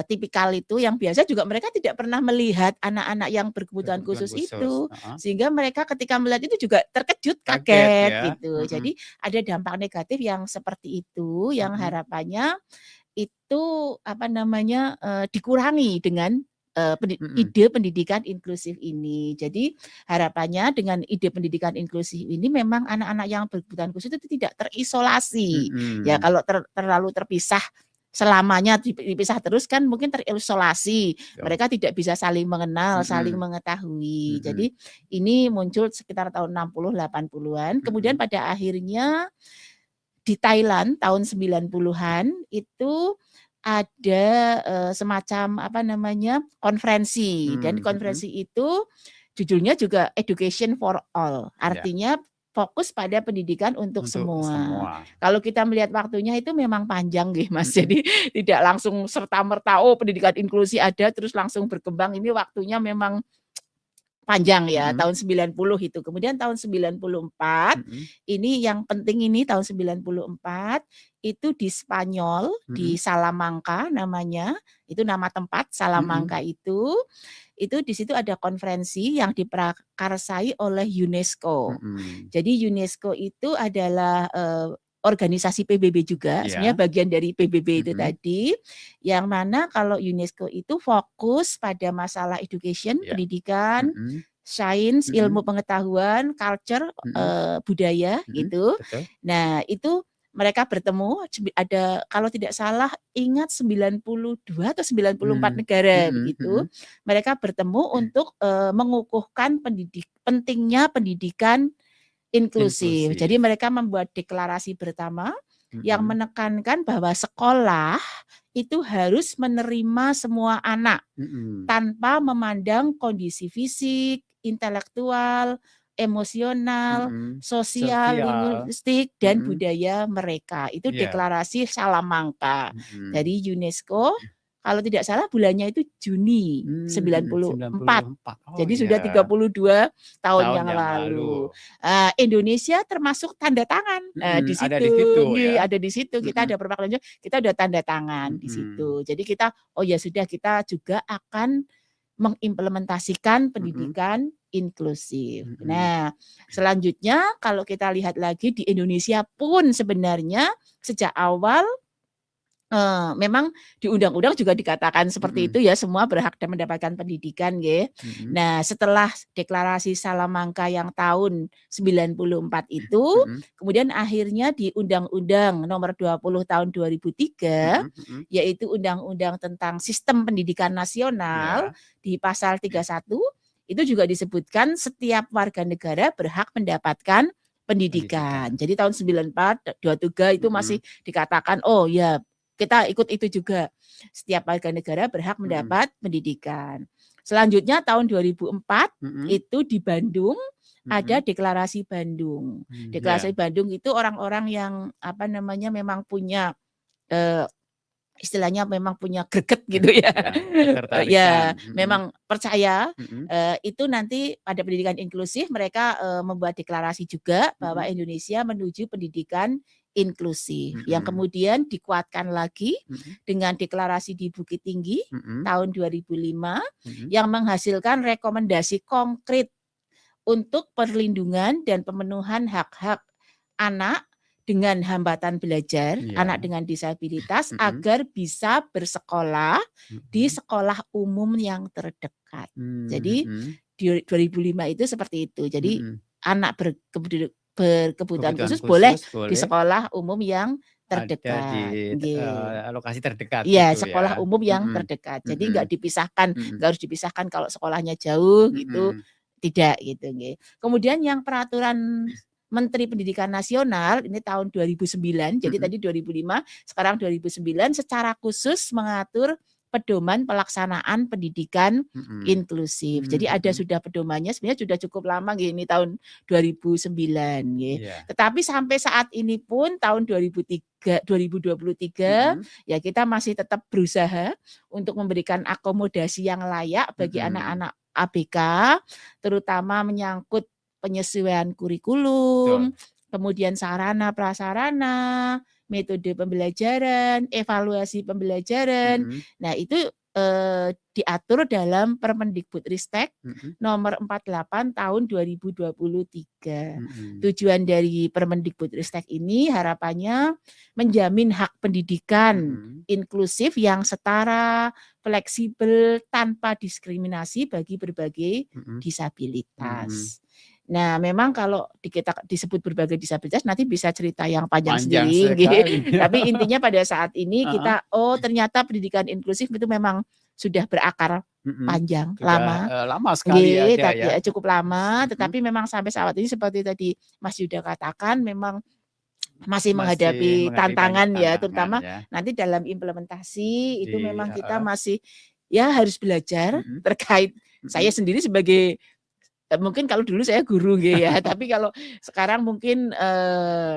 tipikal itu yang biasa juga mereka tidak pernah melihat anak-anak yang berkebutuhan khusus itu, sehingga mereka ketika melihat itu juga terkejut, kaget ya. gitu. Jadi ada dampak negatif yang seperti itu yang harapannya itu dikurangi dengan ide pendidikan inklusif ini. Jadi harapannya dengan ide pendidikan inklusif ini memang anak-anak yang berkebutuhan khusus itu tidak terisolasi. Ya kalau terlalu terpisah selamanya dipisah terus kan mungkin terisolasi. Mereka tidak bisa saling mengenal, saling mengetahui. Jadi ini muncul sekitar tahun 60-80-an. Kemudian pada akhirnya di Thailand tahun 90-an itu ada semacam konferensi dan konferensi itu judulnya juga Education for All. Artinya fokus pada pendidikan untuk semua. Kalau kita melihat waktunya itu memang panjang Mas. Jadi tidak langsung serta-merta pendidikan inklusi ada terus langsung berkembang. Ini waktunya memang panjang ya, tahun 90 itu. Kemudian tahun 94 ini yang penting ini tahun 94 itu di Spanyol, di Salamanca namanya, itu nama tempat Salamanca itu di situ ada konferensi yang diprakarsai oleh UNESCO. Jadi UNESCO itu adalah organisasi PBB juga, sebenarnya bagian dari PBB itu tadi, yang mana kalau UNESCO itu fokus pada masalah education, pendidikan, sains, ilmu pengetahuan, culture, budaya gitu. Nah itu mereka bertemu ada kalau tidak salah ingat 92 atau 94 negara begitu. Mereka bertemu untuk mengukuhkan pentingnya pendidikan inklusif. Jadi mereka membuat deklarasi bersama yang menekankan bahwa sekolah itu harus menerima semua anak tanpa memandang kondisi fisik, intelektual, emosional, sosial, linguistik dan budaya mereka. Itu deklarasi Salamanca dari UNESCO. Kalau tidak salah bulannya itu Juni 94. Jadi sudah 32 tahun yang lalu. Indonesia termasuk tanda tangan di situ. Ada di situ. Kita ada perwakilan, kita ada tanda tangan di situ. Jadi kita kita juga akan mengimplementasikan pendidikan inklusif. Nah, selanjutnya kalau kita lihat lagi di Indonesia pun sebenarnya sejak awal memang di undang-undang juga dikatakan seperti itu ya, semua berhak dan mendapatkan pendidikan nggih. Nah, setelah deklarasi Salamanca yang tahun 94 itu, kemudian akhirnya di Undang-Undang Nomor 20 Tahun 2003, yaitu Undang-Undang tentang Sistem Pendidikan Nasional, di pasal 31 itu juga disebutkan setiap warga negara berhak mendapatkan pendidikan. Jadi tahun 94, 23 itu masih dikatakan, oh ya kita ikut itu juga. Setiap warga negara berhak mendapat pendidikan. Selanjutnya tahun 2004 itu di Bandung ada deklarasi Bandung. Deklarasi Bandung itu orang-orang yang memang punya istilahnya memang punya greget gitu ya. Ya, memang percaya itu nanti pada pendidikan inklusif mereka membuat deklarasi juga bahwa Indonesia menuju pendidikan inklusif, yang kemudian dikuatkan lagi dengan deklarasi di Bukit Tinggi tahun 2005 yang menghasilkan rekomendasi konkret untuk perlindungan dan pemenuhan hak-hak anak dengan hambatan belajar, anak dengan disabilitas agar bisa bersekolah di sekolah umum yang terdekat. Jadi di 2005 itu seperti itu. Jadi anak berkebutuhan khusus boleh di sekolah umum yang terdekat. Di lokasi terdekat. Iya, gitu sekolah ya. umum yang terdekat. Jadi nggak dipisahkan, nggak harus dipisahkan kalau sekolahnya jauh gitu, tidak gitu. Kemudian yang peraturan Menteri Pendidikan Nasional ini tahun 2009, jadi tadi 2005, sekarang 2009 secara khusus mengatur pedoman pelaksanaan pendidikan inklusif. Jadi ada sudah pedomannya, sebenarnya sudah cukup lama ini tahun 2009 Tetapi sampai saat ini pun tahun 2023 ya kita masih tetap berusaha untuk memberikan akomodasi yang layak bagi anak-anak ABK, terutama menyangkut penyesuaian kurikulum, kemudian sarana prasarana, metode pembelajaran, evaluasi pembelajaran. Nah, itu diatur dalam Permendikbudristek nomor 48 tahun 2023. Tujuan dari Permendikbudristek ini harapannya menjamin hak pendidikan inklusif yang setara, fleksibel, tanpa diskriminasi bagi berbagai disabilitas. Nah, memang kalau kita disebut berbagai disabilitas nanti bisa cerita yang panjang sendiri. Tapi intinya pada saat ini kita ternyata pendidikan inklusif itu memang sudah berakar panjang, lama sekali ya, cukup lama. Tetapi memang sampai saat ini seperti tadi Mas Yuda katakan, memang masih menghadapi tantangan ya, terutama nanti dalam implementasi itu memang kita masih ya harus belajar terkait. Saya sendiri sebagai mungkin kalau dulu saya guru ya, tapi kalau sekarang mungkin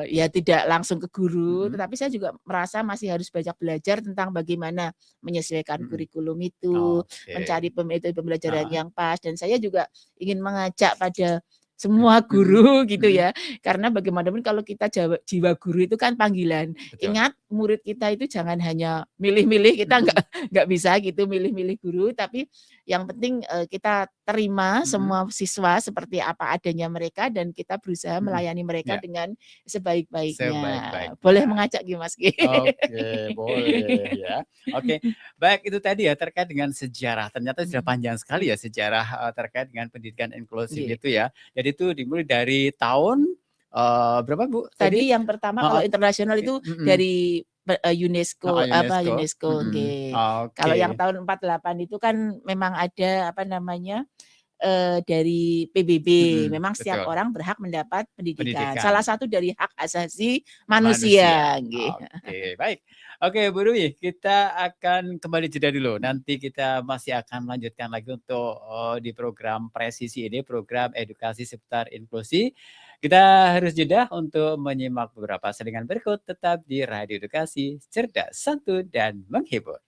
ya tidak langsung ke guru, tetapi saya juga merasa masih harus banyak belajar tentang bagaimana menyesuaikan kurikulum itu, mencari metode pembelajaran yang pas, dan saya juga ingin mengajak pada semua guru gitu ya, karena bagaimanapun kalau kita jiwa guru itu kan panggilan. Ingat, murid kita itu jangan hanya milih-milih, kita nggak bisa gitu milih-milih guru, tapi yang penting kita terima semua siswa seperti apa adanya mereka, dan kita berusaha melayani mereka dengan sebaik-baiknya. Boleh mengajak Mas Ki? Oke, boleh ya. Oke, baik, itu tadi ya terkait dengan sejarah. Ternyata sudah panjang sekali ya sejarah terkait dengan pendidikan inklusif itu ya. Jadi itu dimulai dari tahun berapa Bu? Tadi yang pertama kalau internasional itu dari UNESCO, UNESCO. Kalau yang tahun 48 itu kan memang ada dari PBB, memang setiap orang berhak mendapat pendidikan. Salah satu dari hak asasi manusia. Oke, baik. Oke, Bu Ruwi, kita akan kembali jeda dulu. Nanti kita masih akan melanjutkan lagi untuk di program Presisi ini, program edukasi seputar inklusi. Kita harus jeda untuk menyimak beberapa selingan berikut, tetap di Radio Edukasi, cerdas, santun, dan menghibur.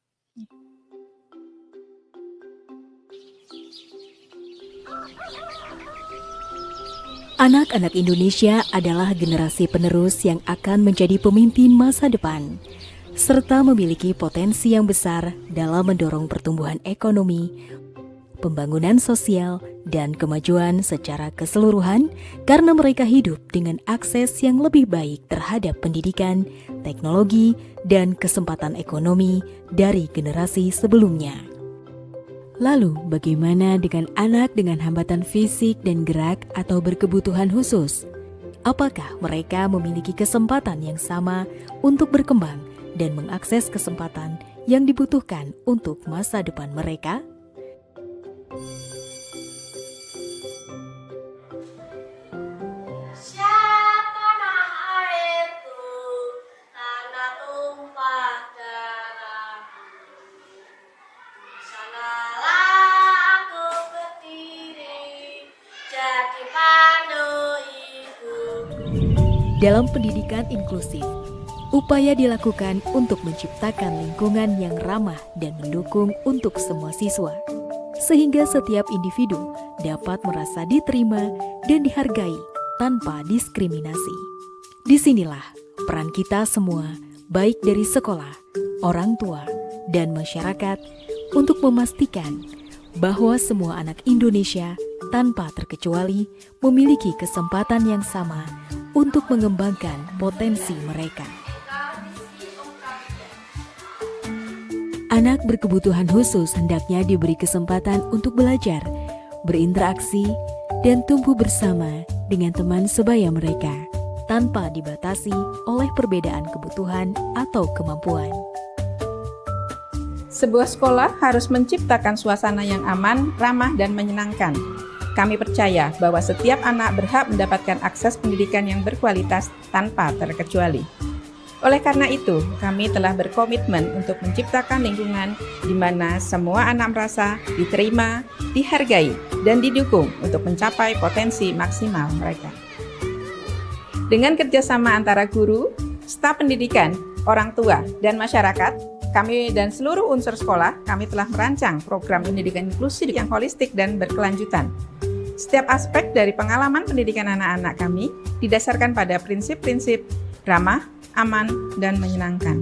Anak-anak Indonesia adalah generasi penerus yang akan menjadi pemimpin masa depan, serta memiliki potensi yang besar dalam mendorong pertumbuhan ekonomi, pembangunan sosial, dan kemajuan secara keseluruhan karena mereka hidup dengan akses yang lebih baik terhadap pendidikan, teknologi, dan kesempatan ekonomi dari generasi sebelumnya. Lalu, bagaimana dengan anak dengan hambatan fisik dan gerak atau berkebutuhan khusus? Apakah mereka memiliki kesempatan yang sama untuk berkembang dan mengakses kesempatan yang dibutuhkan untuk masa depan mereka? Siapa airku, tanah tumpah darahku. Sanalah aku berdiri, jadi pandu ibu. Dalam pendidikan inklusif, upaya dilakukan untuk menciptakan lingkungan yang ramah dan mendukung untuk semua siswa, sehingga setiap individu dapat merasa diterima dan dihargai tanpa diskriminasi. Disinilah peran kita semua, baik dari sekolah, orang tua, dan masyarakat, untuk memastikan bahwa semua anak Indonesia tanpa terkecuali memiliki kesempatan yang sama untuk mengembangkan potensi mereka. Anak berkebutuhan khusus hendaknya diberi kesempatan untuk belajar, berinteraksi, dan tumbuh bersama dengan teman sebaya mereka, tanpa dibatasi oleh perbedaan kebutuhan atau kemampuan. Sebuah sekolah harus menciptakan suasana yang aman, ramah, dan menyenangkan. Kami percaya bahwa setiap anak berhak mendapatkan akses pendidikan yang berkualitas tanpa terkecuali. Oleh karena itu, kami telah berkomitmen untuk menciptakan lingkungan di mana semua anak merasa diterima, dihargai, dan didukung untuk mencapai potensi maksimal mereka. Dengan kerjasama antara guru, staf pendidikan, orang tua, dan masyarakat, kami dan seluruh unsur sekolah, kami telah merancang program pendidikan inklusif yang holistik dan berkelanjutan. Setiap aspek dari pengalaman pendidikan anak-anak kami didasarkan pada prinsip-prinsip ramah, aman, dan menyenangkan.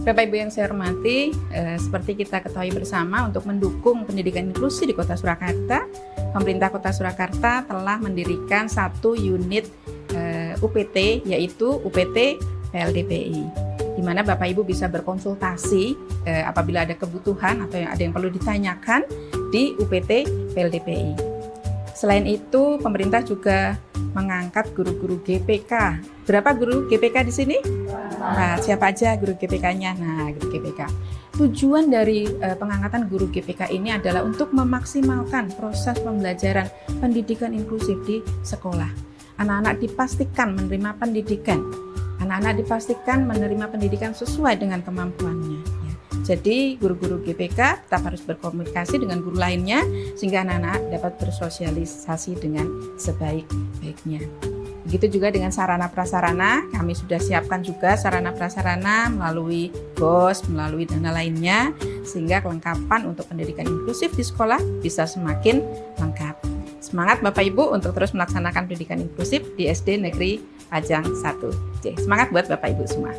Bapak Ibu yang saya hormati, seperti kita ketahui bersama, untuk mendukung pendidikan inklusi di Kota Surakarta, pemerintah Kota Surakarta telah mendirikan satu unit UPT, yaitu UPT PLDPI, di mana Bapak Ibu bisa berkonsultasi apabila ada kebutuhan atau ada yang perlu ditanyakan di UPT PLDPI. Selain itu, pemerintah juga mengangkat guru-guru GPK. Berapa guru GPK di sini? Nah, siapa aja guru GPK-nya? Nah, guru GPK. Tujuan dari pengangkatan guru GPK ini adalah untuk memaksimalkan proses pembelajaran pendidikan inklusif di sekolah. Anak-anak dipastikan menerima pendidikan. Anak-anak dipastikan menerima pendidikan sesuai dengan kemampuannya. Jadi guru-guru GPK tetap harus berkomunikasi dengan guru lainnya sehingga anak-anak dapat bersosialisasi dengan sebaik-baiknya. Begitu juga dengan sarana prasarana, kami sudah siapkan juga sarana prasarana melalui BOS, melalui dana lainnya, sehingga kelengkapan untuk pendidikan inklusif di sekolah bisa semakin lengkap. Semangat Bapak Ibu untuk terus melaksanakan pendidikan inklusif di SD Negeri Pajang 1. Semangat buat Bapak Ibu semua.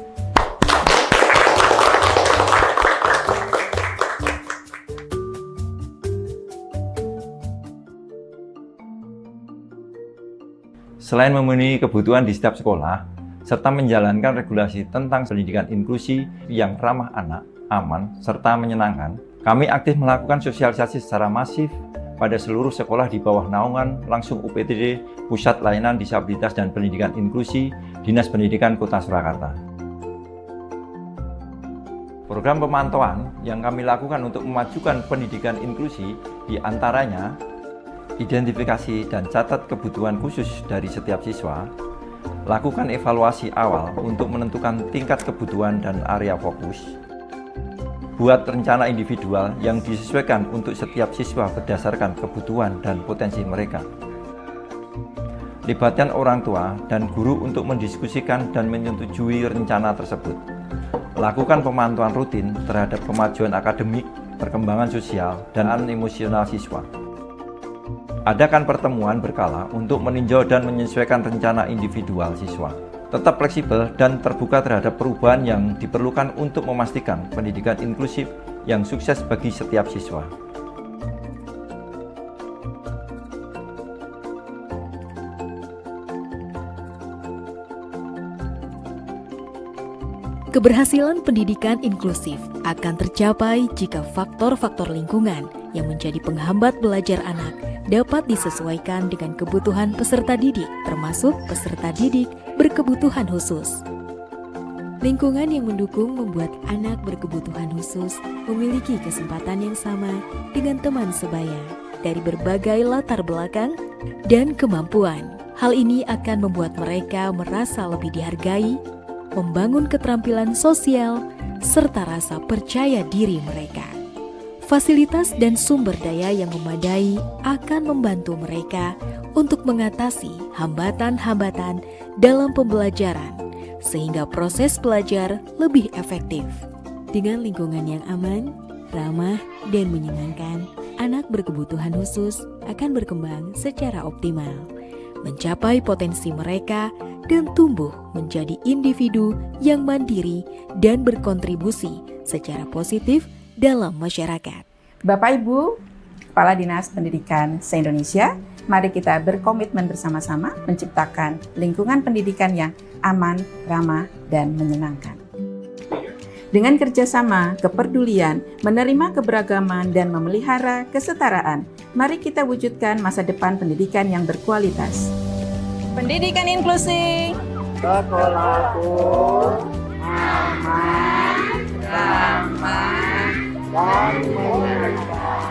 Selain memenuhi kebutuhan di setiap sekolah, serta menjalankan regulasi tentang pendidikan inklusi yang ramah anak, aman, serta menyenangkan, kami aktif melakukan sosialisasi secara masif pada seluruh sekolah di bawah naungan langsung UPTD, Pusat Layanan Disabilitas dan Pendidikan Inklusi, Dinas Pendidikan Kota Surakarta. Program pemantauan yang kami lakukan untuk memajukan pendidikan inklusi diantaranya identifikasi dan catat kebutuhan khusus dari setiap siswa, lakukan evaluasi awal untuk menentukan tingkat kebutuhan dan area fokus, buat rencana individual yang disesuaikan untuk setiap siswa berdasarkan kebutuhan dan potensi mereka. Libatkan orang tua dan guru untuk mendiskusikan dan menyetujui rencana tersebut. Lakukan pemantauan rutin terhadap kemajuan akademik, perkembangan sosial, dan emosional siswa. Adakan pertemuan berkala untuk meninjau dan menyesuaikan rencana individual siswa. Tetap fleksibel dan terbuka terhadap perubahan yang diperlukan untuk memastikan pendidikan inklusif yang sukses bagi setiap siswa. Keberhasilan pendidikan inklusif akan tercapai jika faktor-faktor lingkungan yang menjadi penghambat belajar anak dapat disesuaikan dengan kebutuhan peserta didik, termasuk peserta didik berkebutuhan khusus. Lingkungan yang mendukung membuat anak berkebutuhan khusus memiliki kesempatan yang sama dengan teman sebaya dari berbagai latar belakang dan kemampuan. Hal ini akan membuat mereka merasa lebih dihargai, membangun keterampilan sosial, serta rasa percaya diri mereka. Fasilitas dan sumber daya yang memadai akan membantu mereka untuk mengatasi hambatan-hambatan dalam pembelajaran, sehingga proses belajar lebih efektif. Dengan lingkungan yang aman, ramah, dan menyenangkan, anak berkebutuhan khusus akan berkembang secara optimal, mencapai potensi mereka, dan tumbuh menjadi individu yang mandiri dan berkontribusi secara positif dalam masyarakat. Bapak Ibu, Kepala Dinas Pendidikan se-Indonesia, mari kita berkomitmen bersama-sama menciptakan lingkungan pendidikan yang aman, ramah, dan menyenangkan. Dengan kerjasama, kepedulian, menerima keberagaman, dan memelihara kesetaraan, mari kita wujudkan masa depan pendidikan yang berkualitas. Pendidikan inklusif. Sekolahku aman, ramah, dan menyenangkan.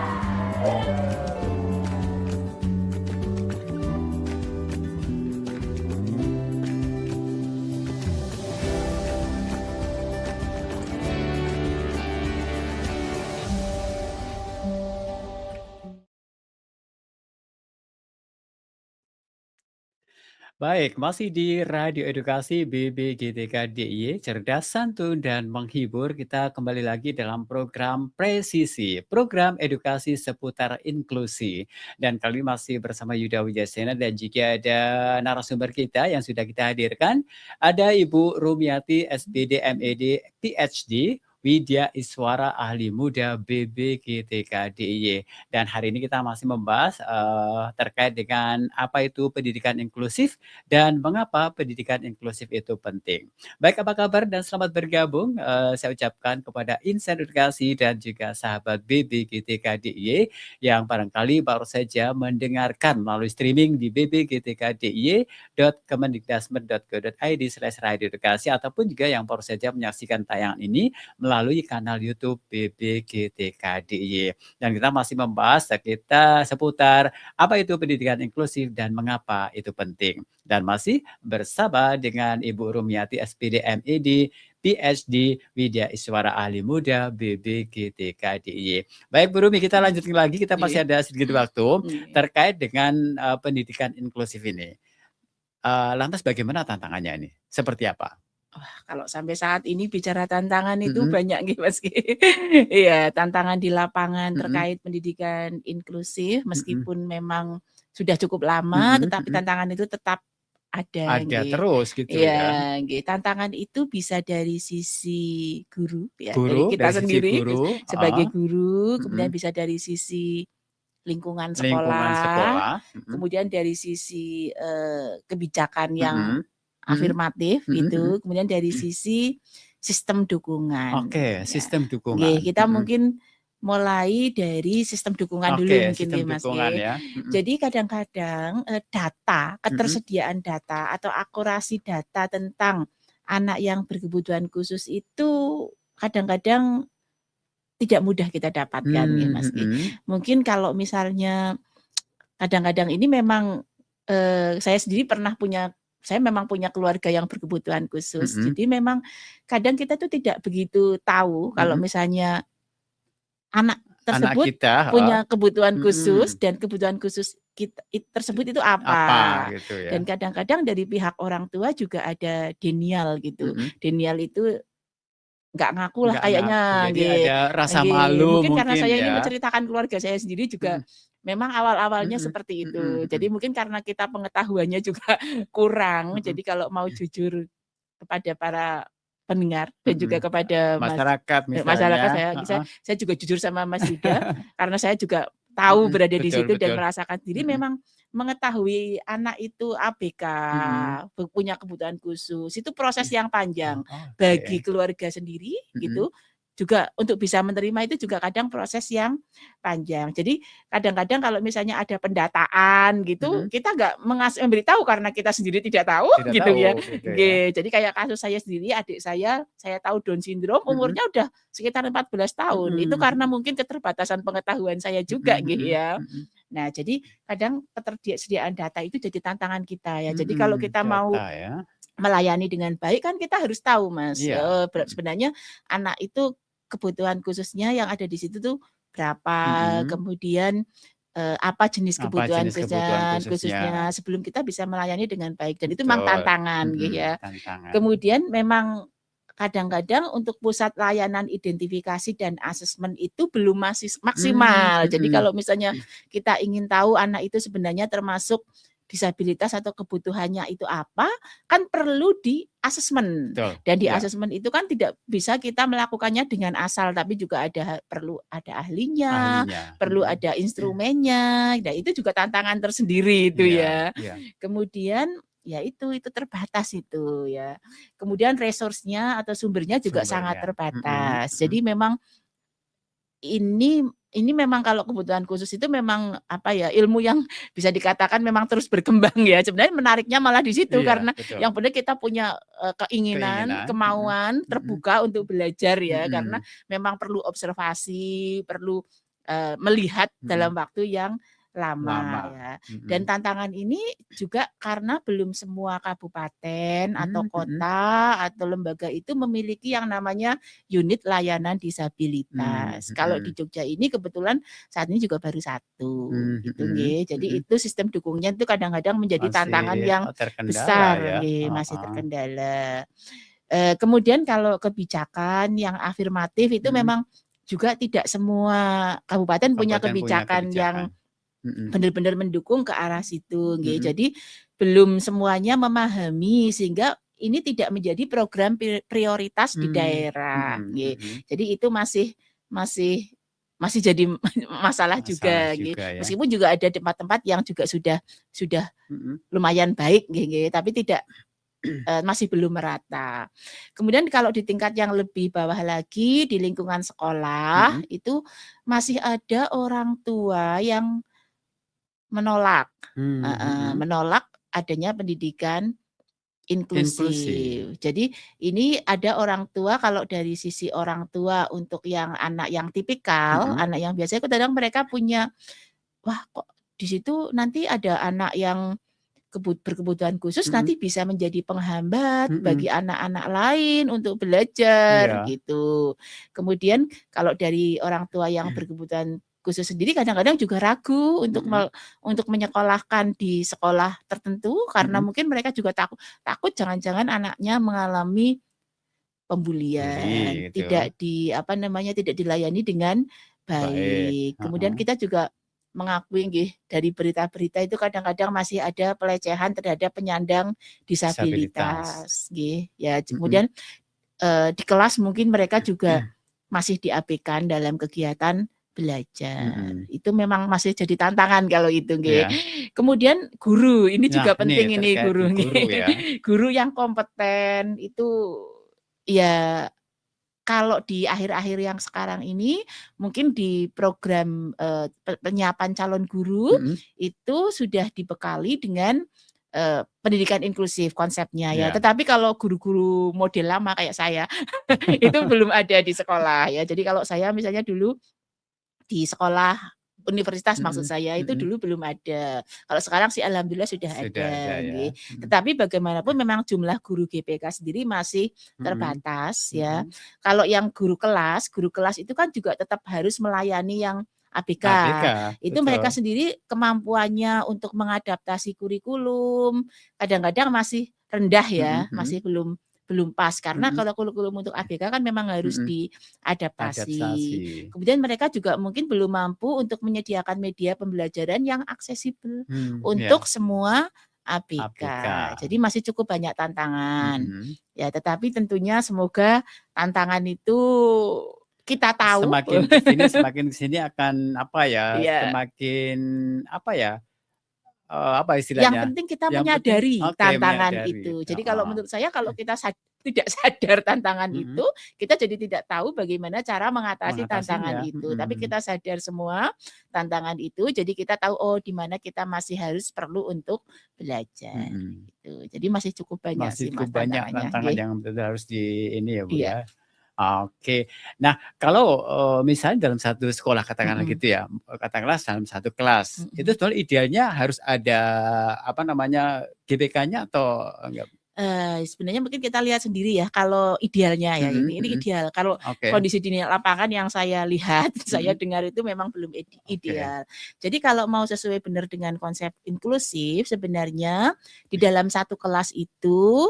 Baik, masih di Radio Edukasi BBGTK DIY, cerdas, santun, dan menghibur. Kita kembali lagi dalam program Presisi, program edukasi seputar inklusi. Dan kali ini masih bersama Yuda Wijasena dan juga ada narasumber kita yang sudah kita hadirkan. Ada Ibu Rumiati, SPD, MED, PhD, Widya Iswara, ahli muda BBGTK DIY. Dan hari ini kita masih membahas terkait dengan apa itu pendidikan inklusif dan mengapa pendidikan inklusif itu penting. Baik, apa kabar dan selamat bergabung. Saya ucapkan kepada Insan Edukasi dan juga sahabat BBGTK DIY yang barangkali baru saja mendengarkan melalui streaming di bbgtkdiy.kemendikdasmen.go.id/radioedukasi ataupun juga yang baru saja menyaksikan tayangan ini melalui kanal YouTube BBGTK DIY. Dan kita masih membahas seputar apa itu pendidikan inklusif dan mengapa itu penting. Dan masih bersama dengan Ibu Rumiati, SPD, MED, PhD, Widya Iswara, ahli muda BBGTK DIY. Baik Bu Rumi, kita lanjutkan lagi. Kita masih ada sedikit waktu terkait dengan pendidikan inklusif ini. Lantas bagaimana tantangannya ini? Seperti apa? Wah, kalau sampai saat ini bicara tantangan itu banyak nih Mas. Iya, tantangan di lapangan terkait pendidikan inklusif meskipun memang sudah cukup lama, tetapi tantangan itu tetap ada. Ada terus gitu ya. Iya, tantangan itu bisa dari sisi guru ya, Guru, dari kita dari sisi sendiri guru, sebagai guru, kemudian bisa dari sisi lingkungan lingkungan sekolah, sekolah. kemudian dari sisi kebijakan yang afirmatif gitu, kemudian dari sisi sistem dukungan. Oke, sistem Oke, dukungan. kita mungkin mulai dari sistem dukungan dulu Oke, mungkin sistem nih Mas. dukungan ya. Jadi kadang-kadang data, ketersediaan data atau akurasi data tentang anak yang berkebutuhan khusus itu kadang-kadang tidak mudah kita dapatkan ya Mas. Mungkin kalau misalnya kadang-kadang ini memang saya sendiri saya memang punya keluarga yang berkebutuhan khusus. Jadi memang kadang kita tuh tidak begitu tahu kalau misalnya anak tersebut kita punya kebutuhan khusus dan kebutuhan khusus tersebut itu apa gitu ya. Dan kadang-kadang dari pihak orang tua juga ada denial gitu. Denial itu nggak ngaku lah kayaknya. Jadi ada rasa malu mungkin karena saya ini ya. menceritakan keluarga saya sendiri juga memang awal-awalnya seperti itu. Jadi mungkin karena kita pengetahuannya juga kurang. Jadi kalau mau jujur kepada para pendengar dan juga kepada masyarakat misalnya. masyarakat saya juga jujur sama Mas Yuda karena saya juga tahu berada di betul situ dan betul. merasakan sendiri, Mhm. memang mengetahui anak itu ABK, Mhm. punya kebutuhan khusus, itu proses yang panjang. Oh, Bagi oke. keluarga sendiri Mhm. gitu, juga untuk bisa menerima itu juga kadang proses yang panjang. Jadi kadang-kadang kalau misalnya ada pendataan gitu, Mhm. kita nggak memberitahu karena kita sendiri tidak tahu Tidak gitu tahu ya. gitu ya. Jadi kayak kasus saya sendiri, adik saya tahu Down syndrome Mhm. umurnya udah sekitar 14 tahun. Itu karena Mhm. mungkin keterbatasan pengetahuan saya juga Mhm gitu mhm ya. mhm. Nah, jadi kadang ketersediaan data itu jadi tantangan kita ya. Jadi kalau kita mau Data ya. melayani dengan baik kan kita harus tahu Mas, Iya. sebenarnya anak itu kebutuhan khususnya yang ada di situ tuh berapa, Mhm. kemudian, apa jenis Apa kebutuhan jenis kebutuhan khususnya khususnya? sebelum kita bisa melayani dengan baik dan itu memang Betul. tantangan gitu ya. Tantangan. Kemudian memang kadang-kadang untuk pusat layanan identifikasi dan asesmen itu belum masih maksimal. Jadi kalau misalnya kita ingin tahu anak itu sebenarnya termasuk disabilitas atau kebutuhannya itu apa, kan perlu di asesmen. Betul. Dan di Ya. asesmen itu kan tidak bisa kita melakukannya dengan asal, tapi juga perlu ada ahlinya, Ahlinya. perlu ada instrumennya. Nah, itu juga tantangan tersendiri itu Iya, ya. iya. Kemudian ya itu terbatas itu ya. Kemudian resource-nya atau sumbernya juga sangat Sumbernya. terbatas. Jadi memang ini memang kalau kebutuhan khusus itu memang apa ya, ilmu yang bisa dikatakan memang terus berkembang ya. Sebenarnya menariknya malah di situ Iya, karena betul. yang penting kita punya, keinginan, Keinginan. kemauan, terbuka untuk belajar ya. Karena Mhm. memang perlu observasi, perlu, melihat dalam waktu yang lama Lama. ya. Dan tantangan ini juga karena belum semua kabupaten atau kota atau lembaga itu memiliki yang namanya unit layanan disabilitas. Kalau di Jogja ini kebetulan saat ini juga baru 1 gitu nggih. Jadi itu sistem dukungnya itu kadang-kadang menjadi tantangan Masih yang terkendala besar ya. nggih, masih Heeh. terkendala. Kemudian kalau kebijakan yang afirmatif itu memang juga tidak semua kabupaten punya Kabupaten punya kebijakan yang kebijakan. Mhm. benar-benar mendukung ke arah situ nggih. Mhm. Jadi belum semuanya memahami sehingga ini tidak menjadi program prioritas di daerah nggih. Jadi itu masih masih masih jadi masalah Masalah juga nggih. juga ya. Meskipun juga ada tempat-tempat yang juga sudah lumayan baik nggih, tapi tidak masih belum merata. Kemudian kalau di tingkat yang lebih bawah lagi di lingkungan sekolah itu masih ada orang tua yang menolak, menolak adanya pendidikan Inklusif. inklusif. Jadi ini ada orang tua kalau dari sisi orang tua untuk yang anak yang tipikal, anak yang biasanya kadang mereka punya, wah kok di situ nanti ada anak yang berkebutuhan khusus nanti bisa menjadi penghambat bagi anak-anak lain untuk belajar Iya. gitu. Kemudian kalau dari orang tua yang berkebutuhan khusus sendiri kadang-kadang juga ragu untuk menyekolahkan di sekolah tertentu karena mungkin mereka juga takut jangan-jangan anaknya mengalami pembulian, Bully gitu. tidak tidak dilayani dengan Baik. baik. Kemudian kita juga mengakui nggih dari berita-berita itu kadang-kadang masih ada pelecehan terhadap penyandang Disabilitas. disabilitas nggih. Ya kemudian, di kelas mungkin mereka juga masih diabaikan dalam kegiatan belajar. Itu memang masih jadi tantangan kalau itu nggih. Iya. Kemudian guru, ini Nah, juga penting ini terkait guru guru nggih. ya. Guru yang kompeten itu ya kalau di akhir-akhir yang sekarang ini mungkin di program, penyiapan calon guru itu sudah dibekali dengan, pendidikan inklusif konsepnya ya. Iya. Tetapi kalau guru-guru model lama kayak saya itu belum ada di sekolah ya. Jadi kalau saya misalnya dulu di sekolah universitas maksud saya itu dulu belum ada. Kalau sekarang sih alhamdulillah sudah Sudah ada ada ya. nggih. Tetapi bagaimanapun memang jumlah guru GPK sendiri masih terbatas ya. Kalau yang guru kelas itu kan juga tetap harus melayani yang ABK. Itu mereka sendiri kemampuannya untuk mengadaptasi kurikulum kadang-kadang masih rendah ya, masih belum pas karena kalau kurikulum untuk ABK kan memang harus diadaptasi. Kemudian mereka juga mungkin belum mampu untuk menyediakan media pembelajaran yang aksesibel untuk semua ABK. Jadi masih cukup banyak tantangan. Ya, tetapi tentunya semoga tantangan itu kita tahu. semakin kesini akan apa ya, Iya. semakin apa ya, apa Yang istilahnya? penting kita Yang penting menyadari oke, tantangan menyadari. itu. Jadi kalau Heeh. menurut saya kalau kita tidak sadar tantangan Mhm. itu, kita jadi tidak tahu bagaimana cara mengatasi tantangan Mengatasinya. itu. Tapi Mhm. kita sadar semua tantangan itu, jadi kita tahu oh di mana kita masih harus perlu untuk belajar Mhm. gitu. Jadi masih cukup banyak Masih sih Mas cukup banyak tantangannya, tantangan nggih. yang betul harus di ini ya, Bu, Iya. ya. Oke. Nah, kalau, misalnya dalam satu sekolah katakanlah Mhm. gitu ya, katakanlah dalam satu kelas, itu Mhm. sebenarnya idealnya harus ada apa namanya, GBK-nya atau enggak? Sebenarnya mungkin kita lihat sendiri ya kalau idealnya ya Mhm ini mhm. ideal. Kalau Oke. kondisi di lapangan yang saya lihat, saya Mhm. dengar itu memang belum Oke. ideal. Jadi kalau mau sesuai benar dengan konsep inklusif sebenarnya di dalam satu kelas itu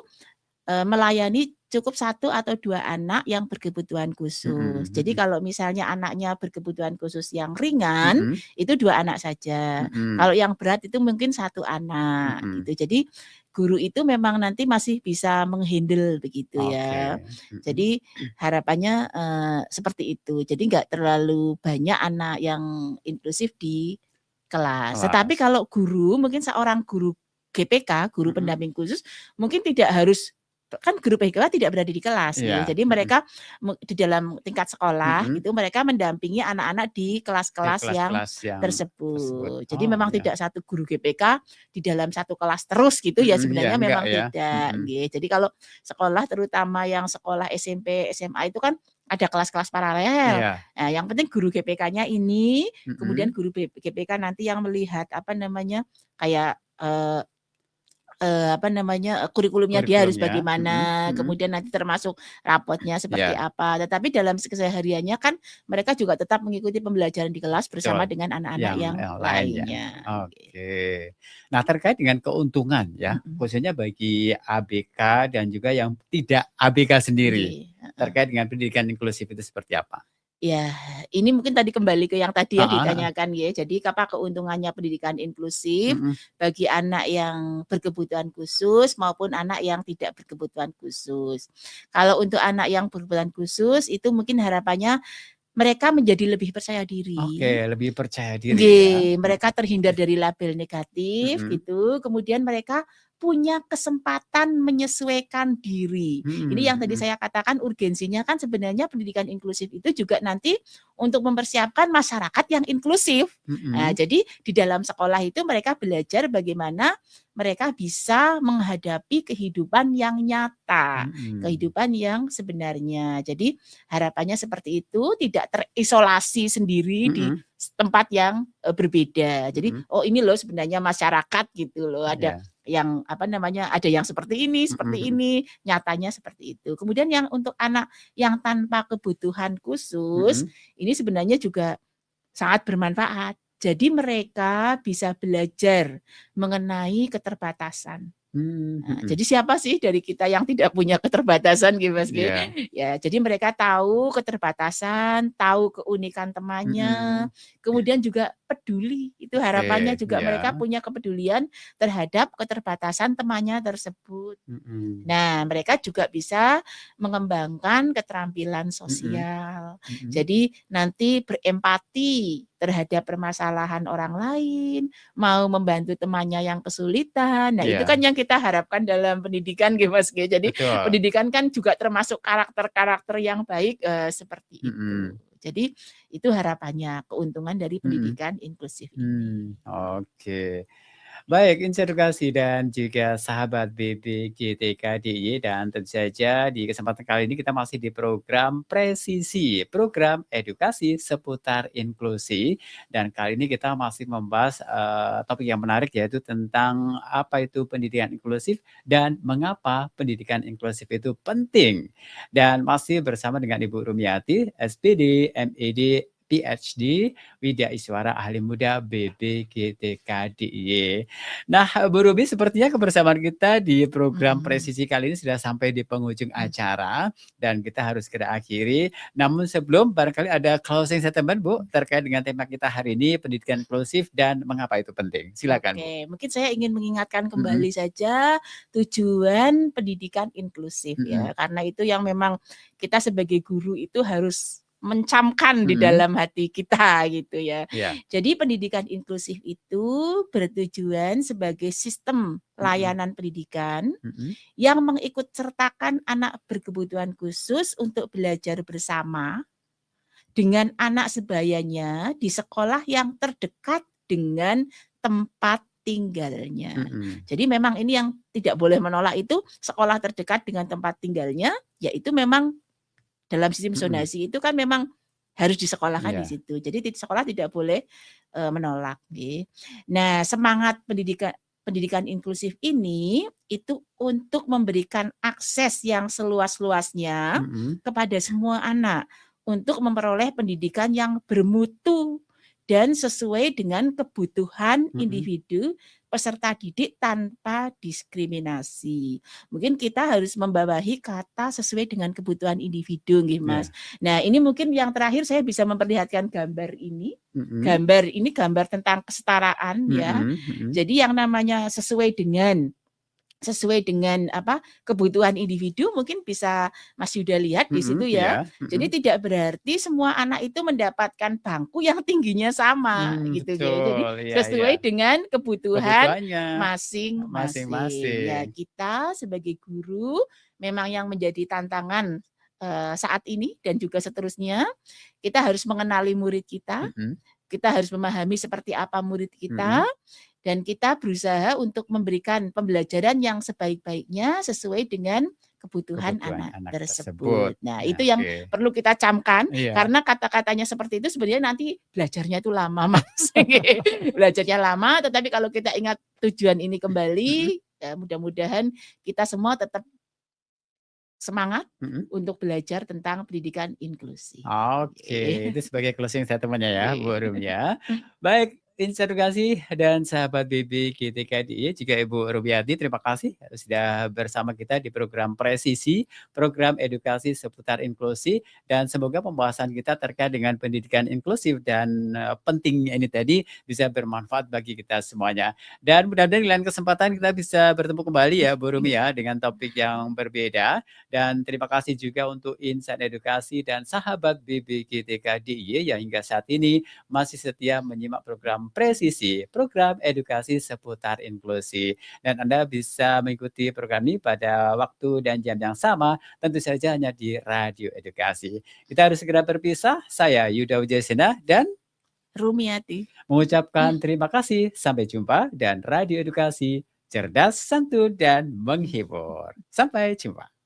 melayani cukup 1 atau 2 anak yang berkebutuhan khusus. Mhm Jadi mhm. kalau misalnya anaknya berkebutuhan khusus yang ringan, Mhm. itu 2 anak saja. Mhm. Kalau yang berat itu mungkin 1 anak Mhm. gitu. Jadi guru itu memang nanti masih bisa menghandle begitu ya. Oke. Mhm. Jadi harapannya, seperti itu. Jadi nggak terlalu banyak anak yang inklusif di kelas. Tetapi Kelas. kalau guru, mungkin seorang guru GPK, guru Mhm. pendamping khusus, mungkin tidak harus kan guru PKK tidak berada di kelas gitu. Iya. Jadi Mhm. mereka di dalam tingkat sekolah Mhm. gitu, mereka mendampingi anak-anak di Di kelas-kelas yang kelas-kelas yang tersebut. tersebut. Jadi Oh, memang iya. tidak satu guru GPK di dalam satu kelas terus gitu ya Mhm, iya sebenarnya enggak memang ya? tidak, Mhm. nggih. Jadi kalau sekolah terutama yang sekolah SMP, SMA itu kan ada kelas-kelas paralel. Iya. Nah, yang penting guru GPK-nya ini, kemudian Mhm. guru GPK nanti yang melihat apa namanya, kayak, apa namanya, kurikulumnya dia harus Kurikulumnya. Mhm bagaimana, mhm. kemudian nanti termasuk rapotnya seperti Iya. apa. Tetapi dalam kesehariannya kan mereka juga tetap mengikuti pembelajaran di kelas bersama Betul. dengan anak-anak yang Yang lainnya. lainnya, nggih. Oke. Nah, terkait dengan keuntungan ya, Mhm. khususnya bagi ABK dan juga yang tidak ABK sendiri, Nggih, heeh. terkait dengan pendidikan inklusif itu seperti apa? Ya, ini mungkin tadi kembali ke yang tadi yang Heeh heeh. ditanyakan ya. Jadi apa keuntungannya pendidikan inklusif Mhm. bagi anak yang berkebutuhan khusus maupun anak yang tidak berkebutuhan khusus. Kalau untuk anak yang berkebutuhan khusus itu mungkin harapannya mereka menjadi lebih percaya diri. Oke, lebih percaya diri ya. Nggih, Mhm. mereka terhindar dari label negatif Mhm. gitu, kemudian mereka punya kesempatan menyesuaikan diri. Ini yang Mhm tadi mhm. saya katakan urgensinya kan sebenarnya pendidikan inklusif itu juga nanti untuk mempersiapkan masyarakat yang inklusif. Nah, Mhm. jadi di dalam sekolah itu mereka belajar bagaimana mereka bisa menghadapi kehidupan yang nyata, Mhm. kehidupan yang sebenarnya. Jadi harapannya seperti itu, tidak terisolasi sendiri di Mhm. tempat yang berbeda. Jadi, Mhm. oh ini loh sebenarnya masyarakat gitu loh, ada Iya. yang apa namanya, ada yang seperti Mhm mhm. ini, nyatanya seperti itu. Kemudian yang untuk anak yang tanpa kebutuhan khusus, Mhm. ini sebenarnya juga sangat bermanfaat. Jadi mereka bisa belajar mengenai keterbatasan. Nah, Mhm. jadi siapa sih dari kita yang tidak punya keterbatasan gitu Mas, nggih. Iya. Ya, jadi mereka tahu keterbatasan, tahu keunikan temannya, Mhm. kemudian juga peduli. Itu harapannya Oke, juga mereka iya. punya kepedulian terhadap keterbatasan temannya tersebut. Mhm. Nah, mereka juga bisa mengembangkan keterampilan Mhm. sosial. Mhm. Jadi nanti berempati terhadap permasalahan orang lain, mau membantu temannya yang kesulitan. Nah, itu Iya. kan yang kita harapkan dalam pendidikan nggih Mas, nggih. Jadi Betul. pendidikan kan juga termasuk karakter-karakter yang baik, seperti itu. Mhm. Jadi itu harapannya, keuntungan dari Mhm. pendidikan inklusif ini. Oke. Baik, inspirasi dan juga sahabat BPGTK DIY dan tentu saja di kesempatan kali ini kita masih di program Presisi, program edukasi seputar inklusi dan kali ini kita masih membahas topik yang menarik yaitu tentang apa itu pendidikan inklusif dan mengapa pendidikan inklusif itu penting. Dan masih bersama dengan Ibu Rumiati, SPD, MED, PhD, Widya Iswara, ahli muda BPGTK DIY. Nah, Bu Ruby, sepertinya kebersamaan kita di program Mhm. Presisi kali ini sudah sampai di penghujung Mmm. acara dan kita harus segera akhiri. Namun sebelum barangkali ada closing statement, Bu, terkait dengan tema kita hari ini, pendidikan inklusif dan mengapa itu penting. Silakan, Bu. Oke, mungkin saya ingin mengingatkan Mhm. kembali saja tujuan pendidikan inklusif Mhm. ya, karena itu yang memang kita sebagai guru itu harus mencamkan di dalam hati kita gitu ya. Iya. Jadi pendidikan inklusif itu bertujuan sebagai sistem layanan pendidikan yang mengikut sertakan anak berkebutuhan khusus untuk belajar bersama dengan anak sebayanya di sekolah yang terdekat dengan tempat tinggalnya. Jadi memang ini yang tidak boleh menolak itu sekolah terdekat dengan tempat tinggalnya, yaitu memang dalam sistem zonasi itu kan memang harus disekolahkan di situ. Jadi sekolah tidak boleh menolak. Nah, semangat pendidikan inklusif ini itu untuk memberikan akses yang seluas-luasnya kepada semua anak untuk memperoleh pendidikan yang bermutu dan sesuai dengan kebutuhan individu peserta didik tanpa diskriminasi. Mungkin kita harus membawahi kata sesuai dengan kebutuhan individu, nggih Mas. Nah, ini mungkin yang terakhir saya bisa memperlihatkan gambar ini. Gambar ini gambar tentang kesetaraan ya. Jadi yang namanya sesuai dengan apa kebutuhan individu mungkin bisa Mas Yuda lihat di situ ya. Jadi tidak berarti semua anak itu mendapatkan bangku yang tingginya sama gitu ya. Jadi sesuai dengan kebutuhan masing-masing. Ya, kita sebagai guru memang yang menjadi tantangan saat ini dan juga seterusnya, kita harus mengenali murid kita. Kita harus memahami seperti apa murid kita. Dan kita berusaha untuk memberikan pembelajaran yang sebaik-baiknya sesuai dengan kebutuhan anak tersebut. Nah, itu yang perlu kita camkan karena kata-katanya seperti itu sebenarnya nanti belajarnya itu lama, Mas. Belajarnya lama, tetapi kalau kita ingat tujuan ini kembali, ya mudah-mudahan kita semua tetap semangat untuk belajar tentang pendidikan inklusi. Oke, itu sebagai closing statement-nya ya, Bu Rum ya. Baik, Insedukasi dan sahabat BB GTKDI, juga Ibu Rubiati, terima kasih sudah bersama kita di program Presisi, program edukasi seputar inklusi, dan semoga pembahasan kita terkait dengan pendidikan inklusif dan pentingnya ini tadi bisa bermanfaat bagi kita semuanya. Dan mudah-mudahan di lain kesempatan kita bisa bertemu kembali ya Bu Rumi ya dengan topik yang berbeda. Dan terima kasih juga untuk Insan Edukasi dan sahabat BB GTKDI yang hingga saat ini masih setia menyimak program Presisi, program edukasi seputar inklusi. Dan Anda bisa mengikuti program ini pada waktu dan jam yang sama, tentu saja hanya di Radio Edukasi. Kita harus segera berpisah. Saya Yuda Wijayasena dan Rumiati mengucapkan terima kasih. Sampai jumpa dan Radio Edukasi, cerdas, santun, dan menghibur. Sampai jumpa.